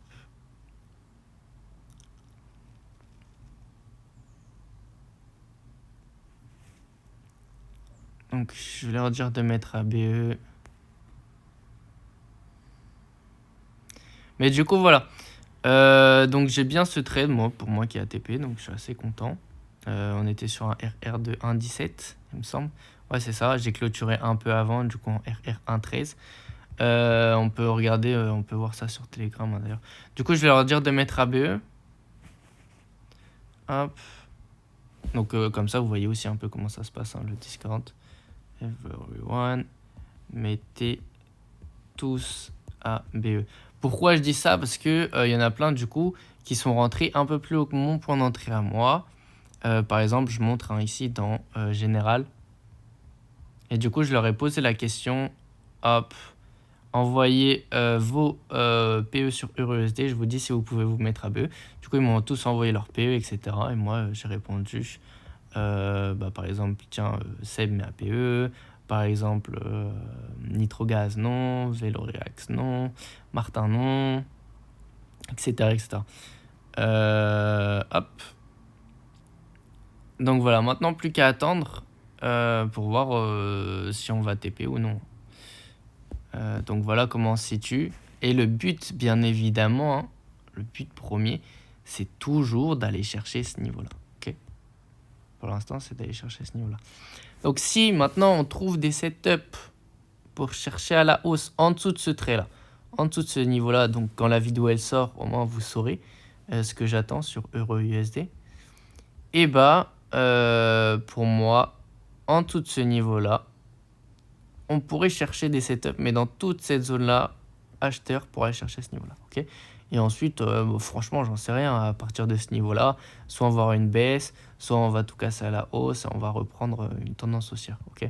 Donc, je vais leur dire de mettre ABE. Mais du coup, voilà. Donc, j'ai bien ce trade, pour moi qui est ATP. Donc, je suis assez content. On était sur un RR de 1,17, il me semble. Ouais, c'est ça. J'ai clôturé un peu avant, du coup, en RR 1,13. On peut regarder, on peut voir ça sur Telegram, hein, d'ailleurs. Du coup, je vais leur dire de mettre ABE. Hop. Donc, comme ça, vous voyez aussi un peu comment ça se passe, hein, le Discord. Everyone, mettez tous ABE. Pourquoi je dis ça? Parce que y en a plein, du coup, qui sont rentrés un peu plus haut que mon point d'entrée à moi. Par exemple, je montre ici dans Général. Et du coup, je leur ai posé la question. Hop. Envoyez vos PE sur EURUSD. Je vous dis si vous pouvez vous mettre ABE. Du coup, ils m'ont tous envoyé leur PE, etc. Et moi, j'ai répondu. Par exemple, tiens, Seb met APE. Par exemple, Nitrogaz, non. Veloreax, non. Martin, non. Etc. etc. Hop. Donc voilà, maintenant plus qu'à attendre pour voir si on va TP ou non. Donc voilà comment on se situe. Et le but, bien évidemment, hein, le but premier, c'est toujours d'aller chercher ce niveau-là. Okay, pour l'instant, c'est d'aller chercher ce niveau-là. Donc si maintenant on trouve des setups pour chercher à la hausse en dessous de ce trait-là, en dessous de ce niveau-là, donc quand la vidéo elle sort, au moins vous saurez ce que j'attends sur EURUSD. Et pour moi, en dessous de ce niveau-là, on pourrait chercher des setups, mais dans toute cette zone-là, acheteur pour aller chercher ce niveau-là. Okay, Et ensuite, franchement, j'en sais rien. À partir de ce niveau-là, soit on va avoir une baisse, soit on va tout casser à la hausse et on va reprendre une tendance haussière. Ok.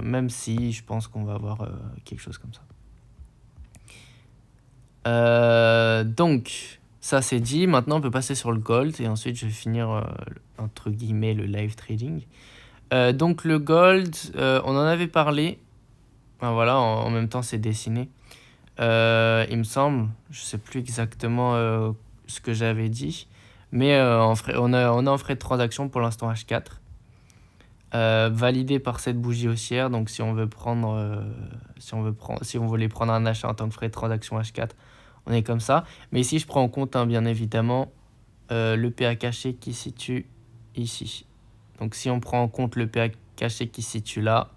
Même si je pense qu'on va avoir quelque chose comme ça. Donc, ça c'est dit. Maintenant, on peut passer sur le gold et ensuite je vais finir entre guillemets le live trading. Donc le gold, on en avait parlé. Enfin, voilà, en même temps c'est dessiné. Il me semble, je sais plus exactement ce que j'avais dit, mais on est en frais de transaction pour l'instant H4. Validé par cette bougie haussière, donc si on veut si on voulait prendre un achat en tant que frais de transaction H4, on est comme ça. Mais ici je prends en compte bien évidemment le PA caché qui se situe ici. Donc si on prend en compte le PA caché qui se situe là,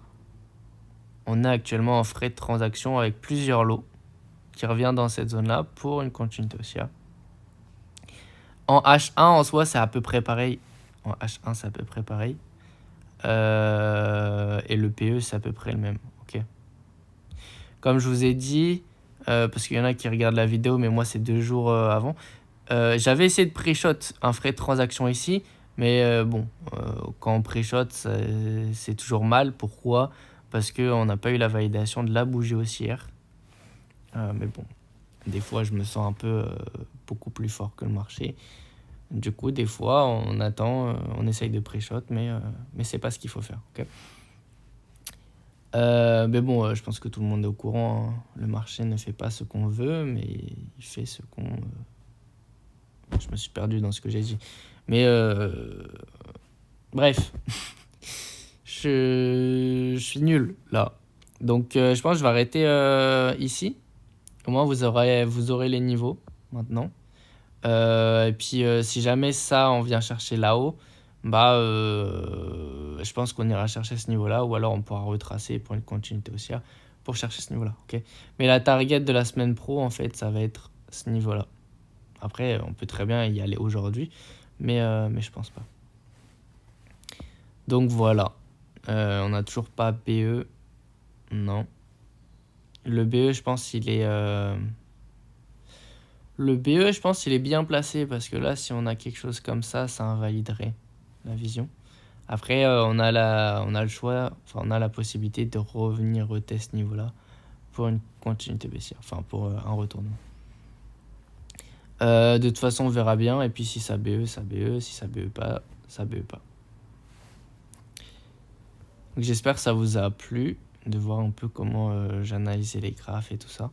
on est actuellement en frais de transaction avec plusieurs lots qui revient dans cette zone-là pour une continuité haussière. En H1 en soi c'est à peu près pareil. En H1 c'est à peu près pareil. Et le PE c'est à peu près le même. Ok. Comme je vous ai dit, parce qu'il y en a qui regardent la vidéo, mais moi c'est 2 jours avant. J'avais essayé de pré-shot un frais de transaction ici, mais quand on pré-shot c'est toujours mal. Pourquoi? Parce qu'on n'a pas eu la validation de la bougie haussière. Mais bon, des fois je me sens un peu beaucoup plus fort que le marché. Du coup, des fois, on attend, on essaye de pré-shot, mais c'est pas ce qu'il faut faire. Okay. Mais bon, je pense que tout le monde est au courant. Hein. Le marché ne fait pas ce qu'on veut, mais il fait ce qu'on... Je me suis perdu dans ce que j'ai dit. Mais bref, je suis nul là. Donc, je pense que je vais arrêter ici. Au moins, vous aurez les niveaux maintenant. Et puis si jamais ça on vient chercher là-haut, je pense qu'on ira chercher ce niveau-là, ou alors on pourra retracer pour une continuité haussière pour chercher ce niveau-là. Okay. Mais la target de la semaine pro, en fait, ça va être ce niveau-là. Après, on peut très bien y aller aujourd'hui, mais je pense pas. Donc voilà, on n'a toujours pas BE, non. Le BE, je pense il est... Le BE, je pense qu'il est bien placé parce que là, si on a quelque chose comme ça invaliderait la vision. Après, on a le choix, enfin, on a la possibilité de revenir retester ce niveau-là pour une continuité baissière, enfin, pour un retournement. De toute façon, on verra bien. Et puis, si ça BE, ça BE. Si ça BE pas, ça BE pas. Donc, j'espère que ça vous a plu de voir un peu comment j'analysais les graphes et tout ça.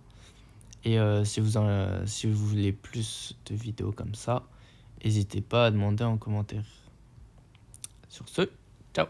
Et si vous voulez plus de vidéos comme ça, n'hésitez pas à demander en commentaire. Sur ce, ciao!